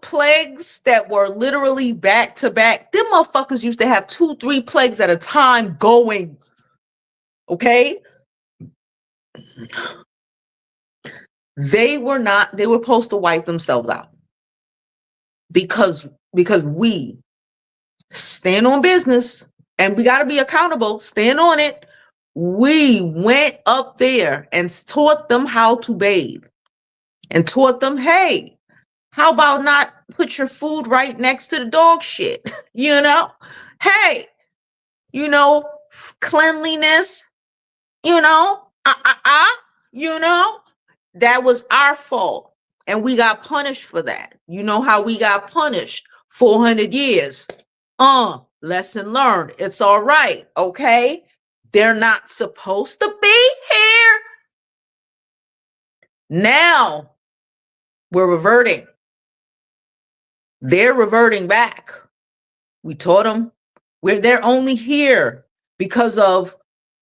plagues that were literally back to back. Them motherfuckers used to have 2-3 plagues at a time going. Okay? They were supposed to wipe themselves out. Because we stand on business and we got to be accountable, stand on it. We went up there and taught them how to bathe and taught them, hey, how about not put your food right next to the dog shit? You know, hey, cleanliness, you know, you know, that was our fault. And we got punished for that. You know how we got punished? 400 years. Lesson learned. It's all right. Okay. They're not supposed to be here. Now we're reverting. They're reverting back. We taught them they're only here because of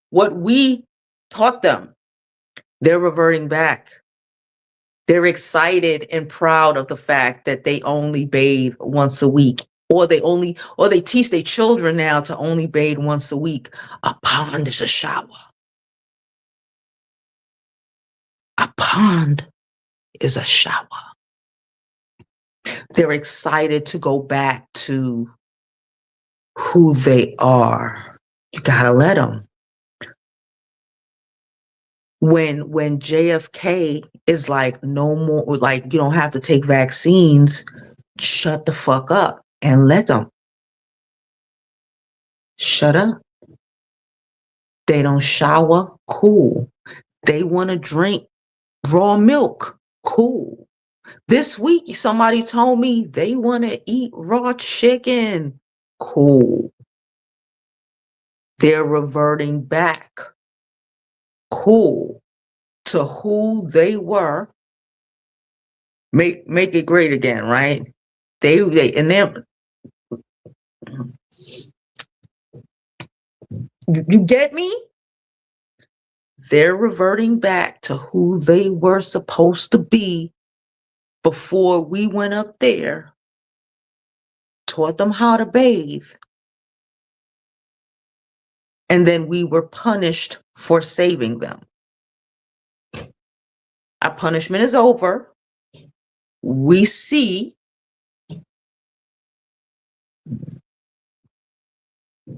what we taught them. They're reverting back. They're excited and proud of the fact that they only bathe once a week, or they teach their children now to only bathe once a week. A pond is a shower. A pond is a shower. They're excited to go back to who they are. You gotta let them. When JFK is like, no more, like, you don't have to take vaccines, shut the fuck up and let them. Shut up. They don't shower, cool. They want to drink raw milk, cool. This week, somebody told me they want to eat raw chicken, cool. They're reverting back, cool, to who they were. Make it great again, right? You get me? They're reverting back to who they were supposed to be before we went up there, taught them how to bathe, and then we were punished for saving them. Our punishment is over. We see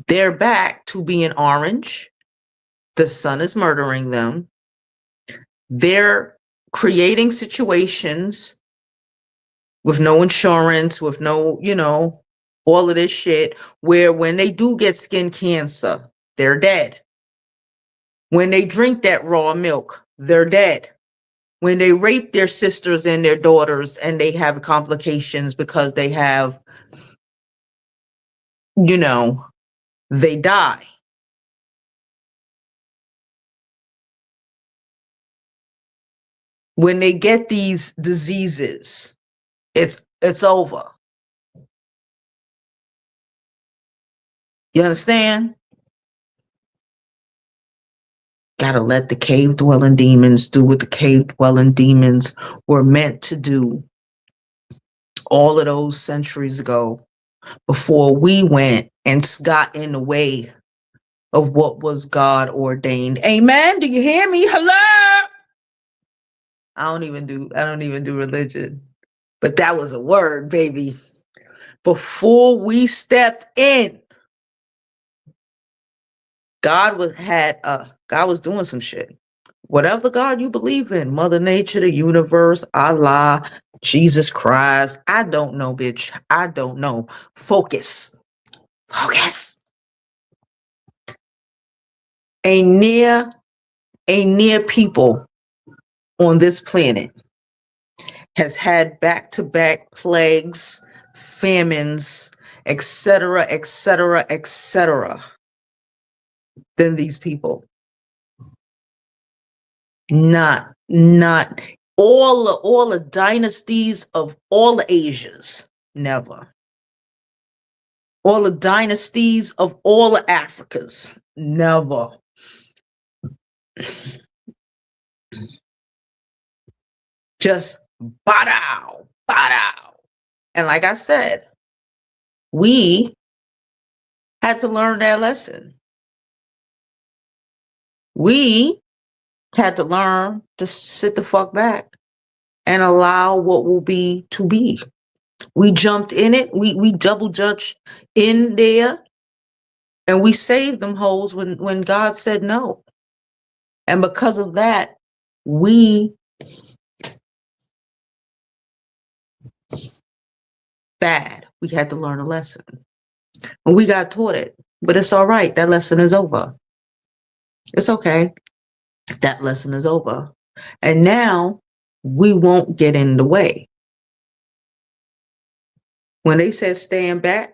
they're back to being orange. The sun is murdering them. They're creating situations with no insurance, with no, all of this shit, where when they do get skin cancer, they're dead. When they drink that raw milk, they're dead. When they rape their sisters and their daughters and they have complications because they have, they die. When they get these diseases, it's over. You understand? Gotta let the cave-dwelling demons do what the cave-dwelling demons were meant to do all of those centuries ago, before we went and got in the way of what was God ordained. Amen. Do you hear me? Hello. I don't even do religion, but that was a word, baby. Before we stepped in, God was doing some shit. Whatever God you believe in, Mother Nature, the universe, Allah, Jesus Christ, I don't know, bitch. I don't know. Focus. A near people on this planet has had back-to-back plagues, famines, etc., etc., etc., than these people. Not all the dynasties of all the Asias, never. All the dynasties of all the Africas, never. Just bada. And like I said, we had to learn that lesson. We had to learn to sit the fuck back and allow what will be to be. We jumped in it. We double judged in there, and we saved them hoes when God said no. And because of that, we had to learn a lesson. And we got taught it. But it's all right. That lesson is over. It's okay. That lesson is over. And now we won't get in the way. When they said stand back,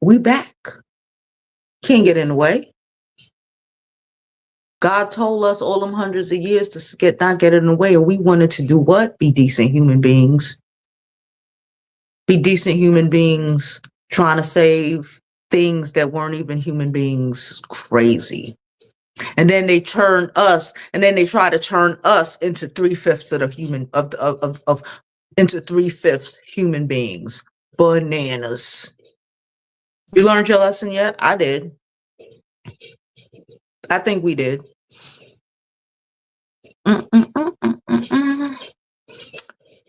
we back. Can't get in the way. God told us all them hundreds of years to not get in the way, and we wanted to do what? Be decent human beings. Be decent human beings trying to save things that weren't even human beings. Crazy. And then they try to turn us into 3/5 of the human into 3/5 human beings. Bananas. You learned your lesson yet? I did. I think we did.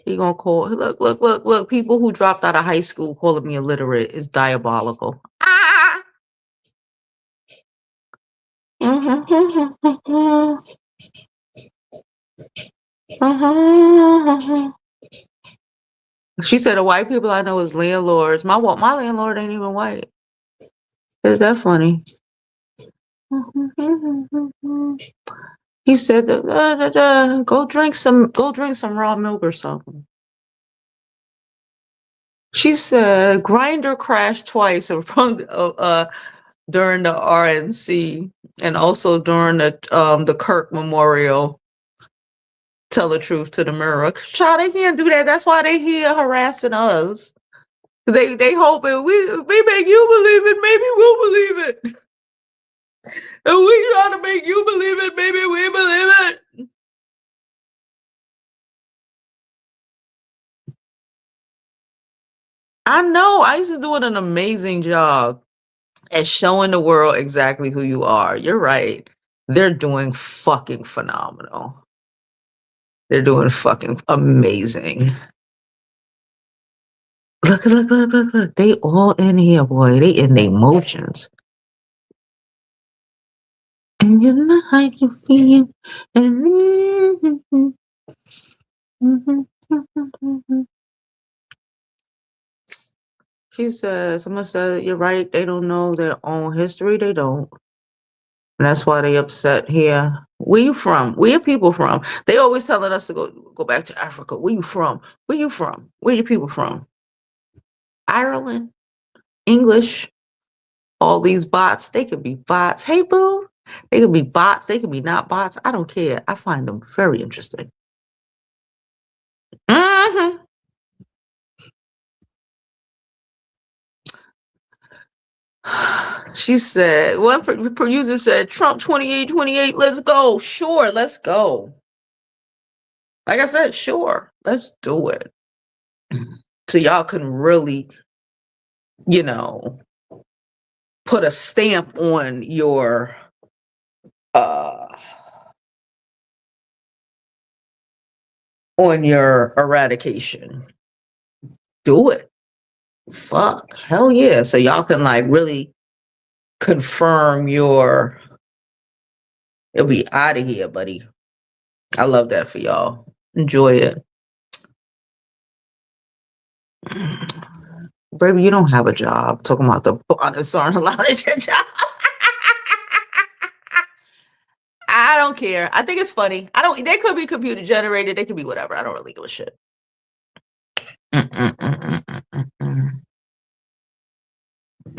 He gonna call, look, people who dropped out of high school calling me illiterate is diabolical. Ah! She said the white people I know is landlords. My landlord ain't even white. Is that funny? He said, go drink some raw milk or something. She said Grinder crashed twice during the RNC and also during the Kirk Memorial. Tell the truth to the mirror. Child, they can't do that. That's why they here harassing us. They hoping we make you believe it, maybe we'll believe it. And we try to make you believe it, maybe we believe it. I know. ICE is doing an amazing job at showing the world exactly who you are. You're right. They're doing fucking phenomenal. They're doing fucking amazing. Look. They all in here, boy. They in their emotions. And you know how you feel. She says, someone said, you're right. They don't know their own history. They don't. And that's why they upset here. Where you from? Where your people from? They always telling us to go back to Africa. Where you from? Where you from? Where your people from? Ireland? English? All these bots, they could be bots. Hey, boo. They could be bots. They could be not bots. I don't care. I find them very interesting. Mm-hmm. She said, one producer said, Trump 28, let's go. Sure, let's go. Like I said, sure, let's do it. So y'all can really, put a stamp on your eradication. Do it. Fuck. Hell yeah. So y'all can really confirm it'll be out of here, buddy. I love that for y'all. Enjoy it. Baby, you don't have a job. Talking about the bonnets aren't allowed at your job. I don't care. I think it's funny. They could be computer generated. They could be whatever. I don't really give a shit.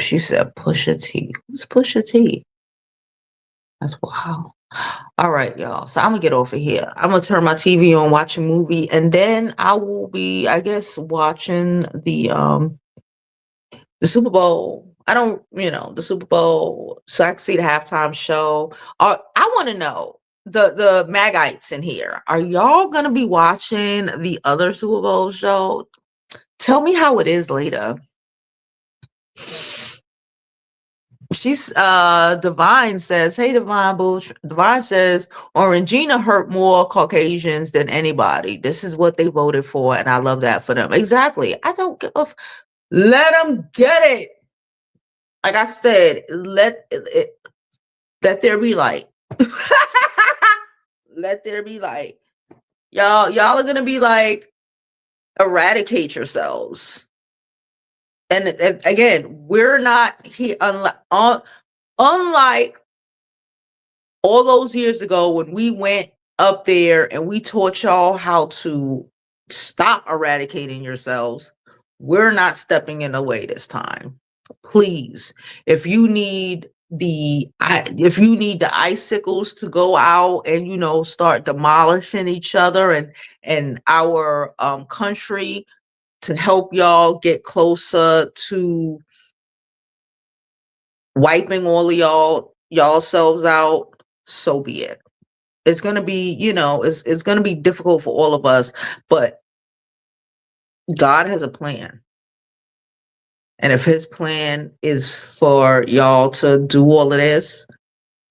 She said Pusha T. Who's Pusha T? That's wow. All right, y'all. So I'm gonna get off of here. I'm gonna turn my TV on, watch a movie, and then I will be, I guess, watching the Super Bowl. The Super Bowl, so I can see the halftime show. I want to know the Magites in here. Are y'all gonna be watching the other Super Bowl show? Tell me how it is later. She's Divine says, hey Divine Boo. Divine says Orangina hurt more Caucasians than anybody. This is what they voted for, and I love that for them. Exactly. I don't give a let them get it. Like I said, let there be light. Let there be light. Y'all are gonna be like, eradicate yourselves. And again, we're not here, unlike all those years ago when we went up there and we taught y'all how to stop eradicating yourselves. We're not stepping in the way this time. Please, if you need the icicles to go out and start demolishing each other and our country, to help y'all get closer to wiping all of y'all selves out, so be it. It's gonna be, it's gonna be difficult for all of us, but God has a plan. And if his plan is for y'all to do all of this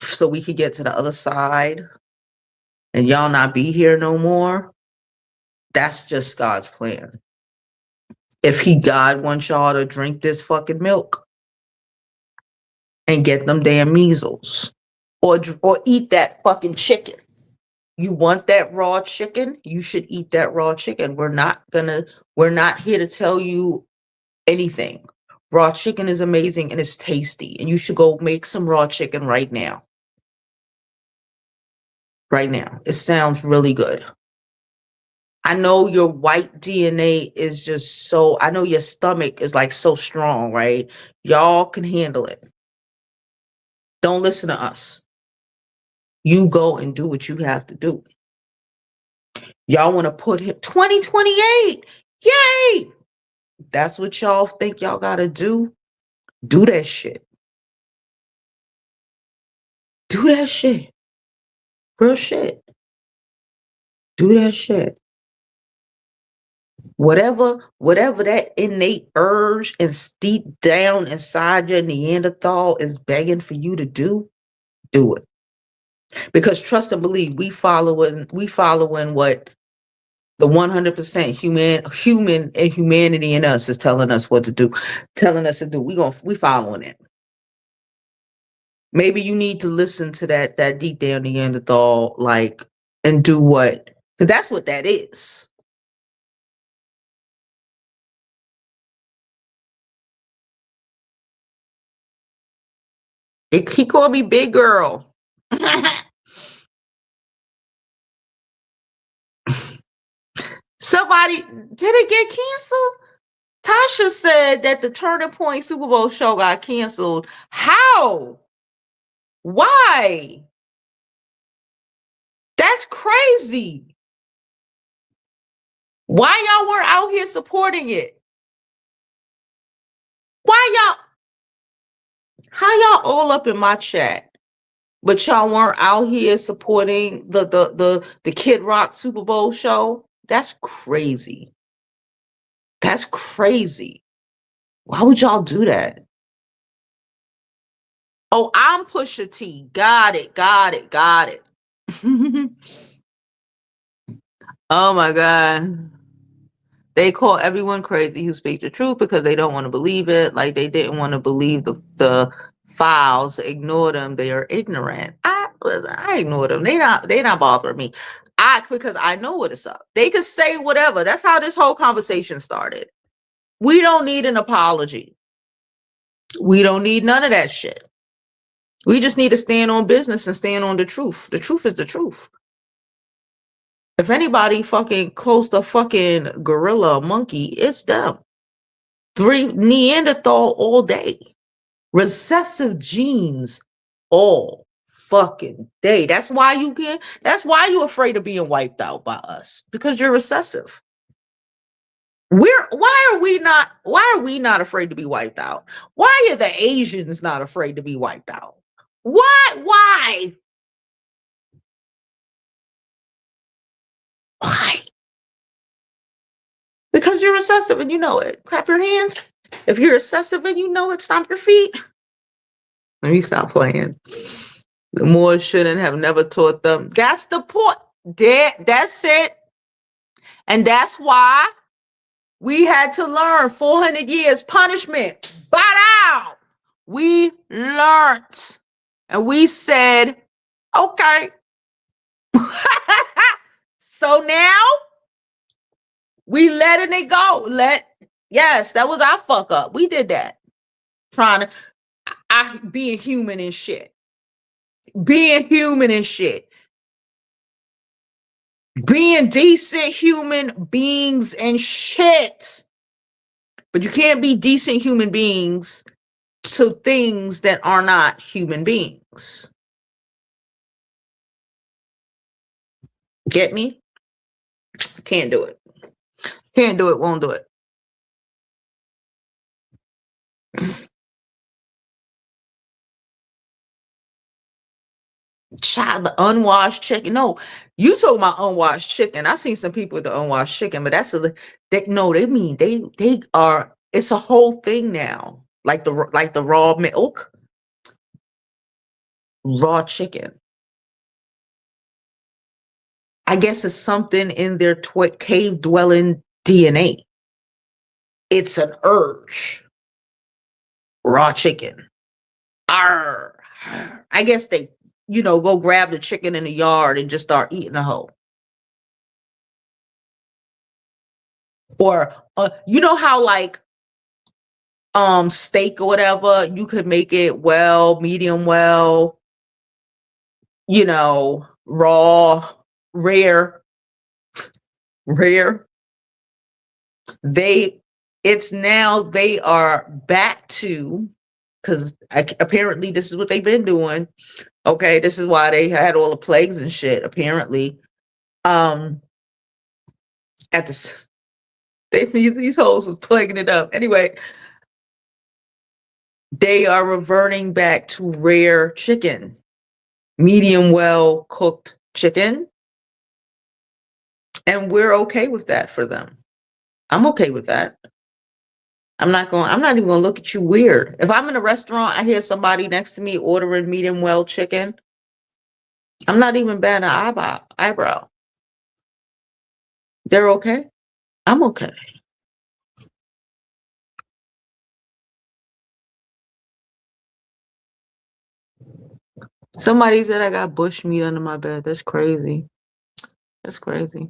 so we could get to the other side and y'all not be here no more, that's just God's plan. If God wants y'all to drink this fucking milk and get them damn measles, or eat that fucking chicken. You want that raw chicken? You should eat that raw chicken. We're not here to tell you anything. Raw chicken is amazing and it's tasty, and you should go make some raw chicken right now. Right now. It sounds really good. I know your white DNA is just so, I know your stomach is like so strong, right? Y'all can handle it. Don't listen to us. You go and do what you have to do. Y'all want to put him 2028. Yay! That's what y'all think y'all gotta do. Do that shit. Do that shit. Real shit. Do that shit. Whatever that innate urge and deep down inside your Neanderthal is begging for you to do it. Because trust and believe, we following what the 100% human and humanity in us is telling us what to do, telling us to do. We following it. Maybe you need to listen to that deep down Neanderthal, and do what, because that's what that is. He called me big girl. Somebody, did it get canceled? Tasha said that the Turning Point Super Bowl show got canceled. How? Why? That's crazy. Why y'all weren't out here supporting it? How y'all all up in my chat, but y'all weren't out here supporting the Kid Rock Super Bowl show? That's crazy. That's crazy. Why would y'all do that? Oh, I'm Pusha T. Got it. Oh my God. They call everyone crazy who speaks the truth because they don't want to believe it. Like they didn't want to believe the files. Ignore them. They are ignorant. I ignore them. They not bothering me. Because I know what is up. They could say whatever. That's how this whole conversation started. We don't need an apology. We don't need none of that shit. We just need to stand on business and stand on the truth. The truth is the truth. If anybody fucking close to fucking gorilla, monkey, it's them. 3 Neanderthal all day. Recessive genes all fucking day. That's why you're afraid of being wiped out by us, because you're recessive. Why are we not afraid to be wiped out? Why are the Asians not afraid to be wiped out? Why? Because you're recessive and you know it. Clap your hands. If you're recessive and you know it, stomp your feet. Let me stop playing. The Moors shouldn't have never taught them. That's the point. That's it. And that's why we had to learn 400 years punishment. Bow. We learned. And we said, okay. So now we letting it go. Yes, that was our fuck up. We did that. Trying to I being human and shit. Being human and shit. Being decent human beings and shit. But you can't be decent human beings to things that are not human beings. Get me? Can't do it. Can't do it, won't do it. Child, the unwashed chicken. No, you talking about unwashed chicken. I seen some people with the unwashed chicken, but that's they are. It's a whole thing now. Like the raw milk, raw chicken. I guess it's something in their cave dwelling DNA. It's an urge. Raw chicken. Arr. I guess they, go grab the chicken in the yard and just start eating the whole. Or you know how like steak or whatever, you could make it well, medium well, raw, rare. They are back to, because apparently this is what they've been doing. Okay, this is why they had all the plagues and shit. Apparently, at this, these hoes was plaguing it up. Anyway, they are reverting back to rare chicken, medium well cooked chicken, and we're okay with that for them. I'm okay with that. I'm not even gonna look at you weird. If I'm in a restaurant, I hear somebody next to me ordering medium well chicken, I'm not even batting an eyebrow. They're okay. I'm okay. Somebody said I got bush meat under my bed. That's crazy. That's crazy.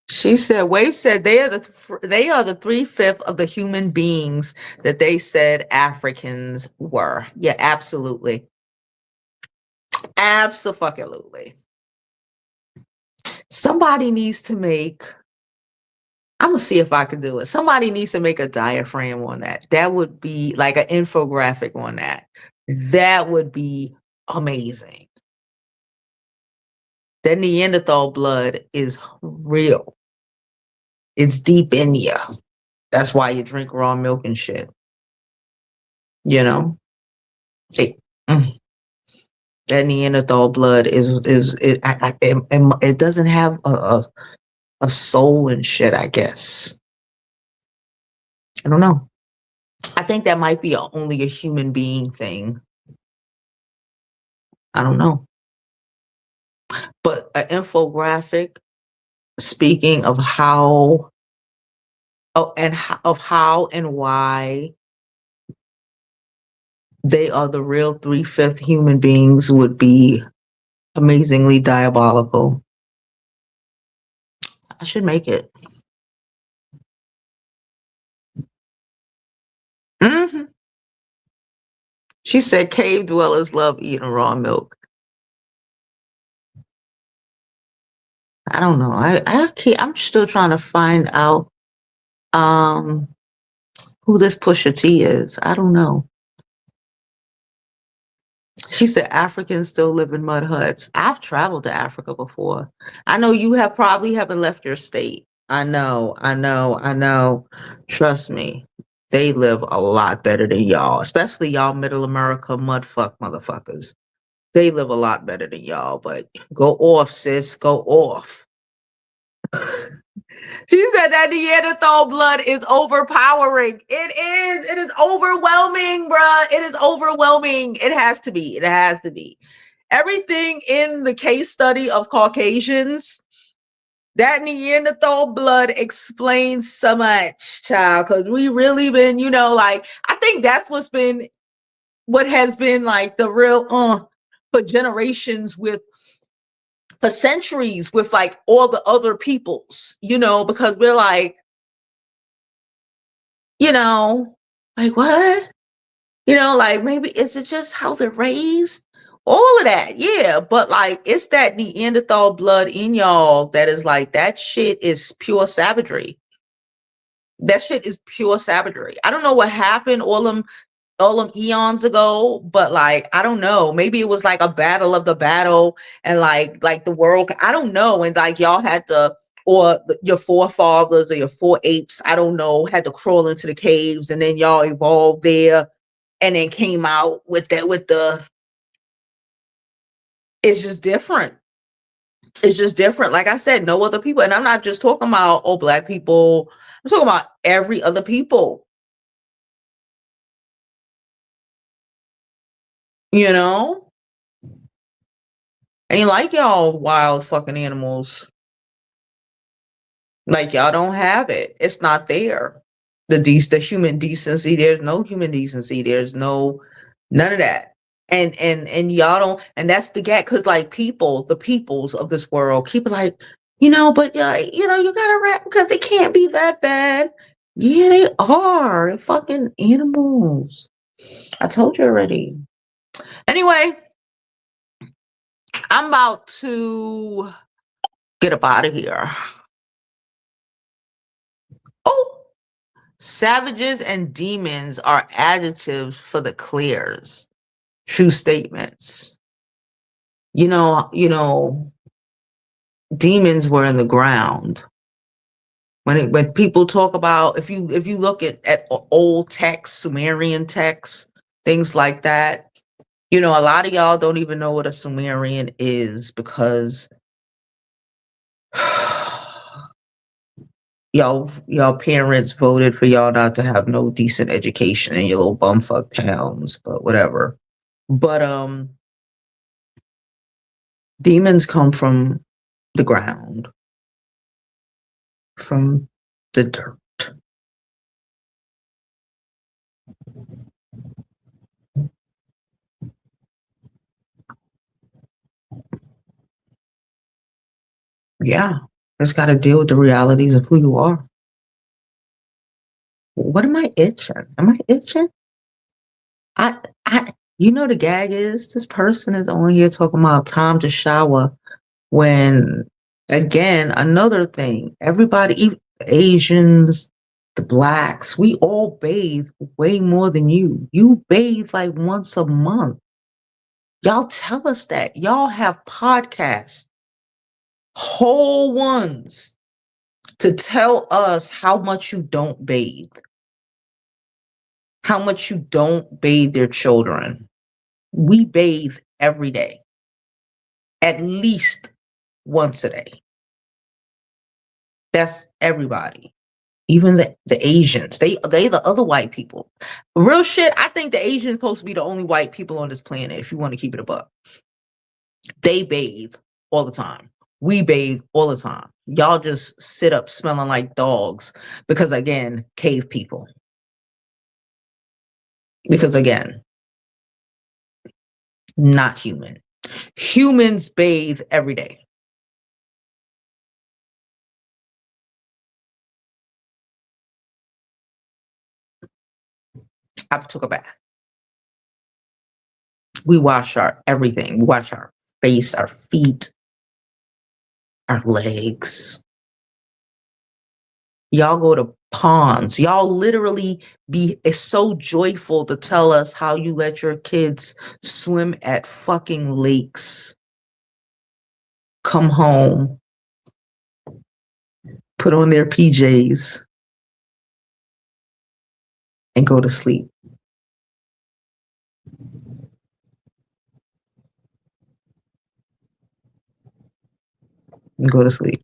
She said, Wave said they are the 3/5 of the human beings that they said Africans were. Yeah, absolutely. Absolutely. Somebody needs to make, I'm gonna see if I can do it. Somebody needs to make a diaphragm on that. That would be like an infographic on that. That would be amazing. That Neanderthal blood is real. It's deep in you. That's why you drink raw milk and shit. That Neanderthal blood it doesn't have a soul and shit, I guess. I don't know. I think that might be only a human being thing. I don't know. But an infographic speaking of how and why they are the real 3/5 human beings would be amazingly diabolical. I should make it. Mm-hmm. She said cave dwellers love eating raw milk. I don't know. I'm still trying to find out who this Pusha T is. I don't know. She said Africans still live in mud huts. I've traveled to Africa before. I know you probably haven't left your state. I know. Trust me. They live a lot better than y'all, especially y'all middle America mudfuck motherfuckers. They live a lot better than y'all, but go off, sis. Go off. She said that Neanderthal blood is overpowering. It is. It is overwhelming, bruh. It is overwhelming. It has to be. It has to be. Everything in the case study of Caucasians, that Neanderthal blood explains so much, child. Because we really been, I think that's what has been like the real for generations with for centuries with like all the other peoples, because we're like, like what? Like maybe is it just how they're raised? All of that, yeah. But like it's that Neanderthal blood in y'all that is like that shit is pure savagery. That shit is pure savagery. I don't know what happened all them eons ago, but like I don't know. Maybe it was like a battle of the battle, and like the world. I don't know, and like y'all had to, or your forefathers or your four apes. I don't know, had to crawl into the caves, and then y'all evolved there, and then came out with that with the. It's just different. It's just different. Like I said, no other people, and I'm not just talking about black people. I'm talking about every other people. You know, ain't like y'all wild fucking animals. Like y'all don't have it. It's not there. The human decency. There's no human decency. There's none of that. And y'all don't. And that's the gap. Because like the peoples of this world keep like, but you gotta rap because they can't be that bad. Yeah, they are. They're fucking animals. I told you already. Anyway, I'm about to get up out of here. Oh, savages and demons are adjectives for the clears. True statements. Demons were in the ground. When people talk about, if you look at old texts, Sumerian texts, things like that, a lot of y'all don't even know what a Sumerian is because y'all parents voted for y'all not to have no decent education in your little bumfuck towns, but whatever. But demons come from the ground, from the dirt. Yeah, just got to deal with the realities of who you are. What am I itching? Am I itching? I, the gag is this person is on here talking about time to shower when, again, another thing, everybody, even Asians, the blacks, we all bathe way more than you. You bathe like once a month. Y'all tell us that. Y'all have podcasts, whole ones, to tell us how much you don't bathe, how much you don't bathe your children. We bathe every day, at least once a day. That's everybody. Even the Asians, they the other white people. Real shit, I think the Asians supposed to be the only white people on this planet, if you want to keep it a buck. They bathe all the time. We bathe all the time. Y'all just sit up smelling like dogs because, again, cave people. Because, again, not human. Humans bathe every day. I took a bath. We wash our everything. We wash our face, our feet, our legs. Y'all go to ponds. Y'all literally it's so joyful to tell us how you let your kids swim at fucking lakes. Come home, put on their PJs, and go to sleep. And go to sleep.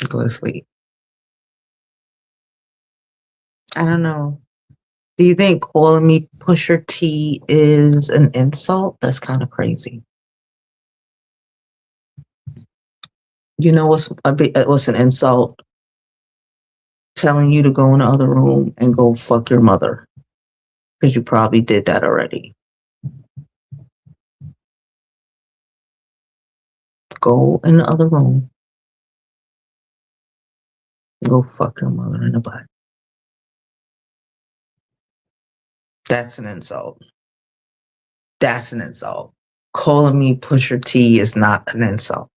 Go to sleep. I don't know. Do you think calling me Pusher T is an insult? That's kind of crazy. You know what's an insult? Telling you to go in the other room and go fuck your mother. Because you probably did that already. Go in the other room. Go fuck your mother in the butt. That's an insult. That's an insult. Calling me Pusha T is not an insult.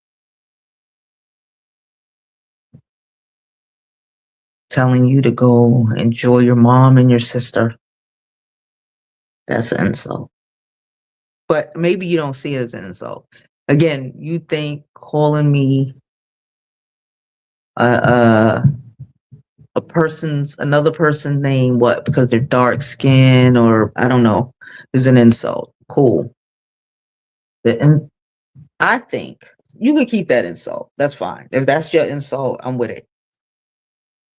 Telling you to go enjoy your mom and your sister. That's an insult. But maybe you don't see it as an insult. Again, you think calling me another person's name, what, because they're dark skin or I don't know, is an insult. Cool. And I think you could keep that insult. That's fine. If that's your insult, I'm with it.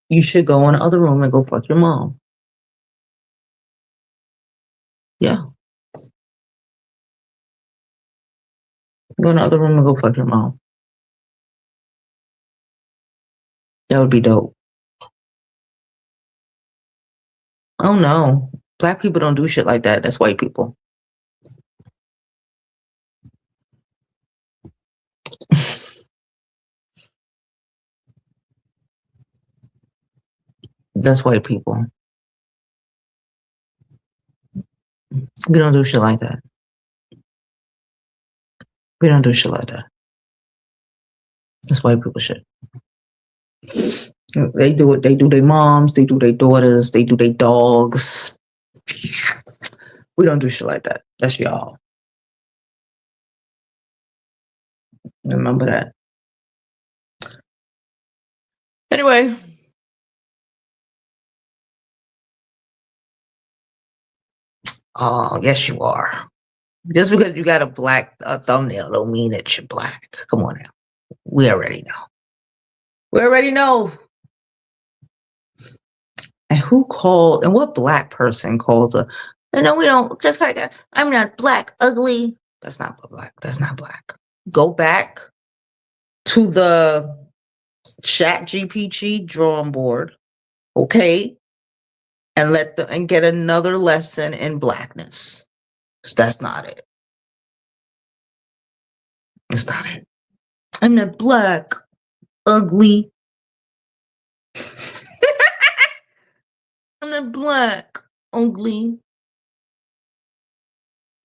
You should go in the other room and go fuck your mom. Yeah. Go in the other room and go fuck your mom. That would be dope. Oh no. Black people don't do shit like that. That's white people. That's white people. We don't do shit like that. We don't do shit like that. That's white people shit. They do it. They do their moms. They do their daughters. They do their dogs. We don't do shit like that. That's y'all. Remember that. Anyway. Oh, yes, you are. Just because you got a black thumbnail don't mean that you're black. Come on now. We already know. We already know. And who called, and what black person calls a, no, we don't, just like that. I'm not black, ugly. That's not black. That's not black. Go back to the ChatGPT drawing board, okay? And get another lesson in blackness. That's not it. That's not it. I'm not black, ugly. I'm not black, ugly.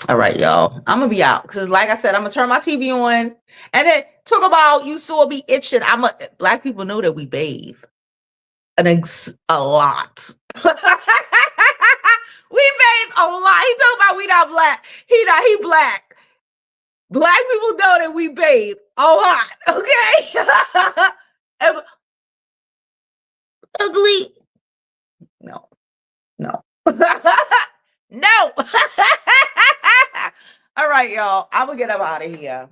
All right, y'all. I'm gonna be out because, like I said, I'm gonna turn my TV on and then talk about you saw me itching. Black people know that we bathe a lot. We bathe a lot. He talking about we not black. He black. Black people know that we bathe a lot. Okay. Ugly. No. No. All right, y'all. I'm gonna get up out of here.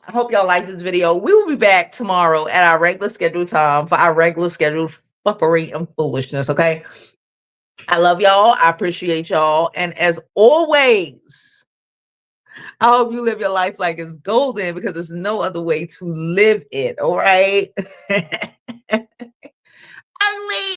I hope y'all like this video. We will be back tomorrow at our regular scheduled time for our regular scheduled fuckery and foolishness. Okay. I love y'all. I appreciate y'all. And as always, I hope you live your life like it's golden because there's no other way to live it. All right. Ugly.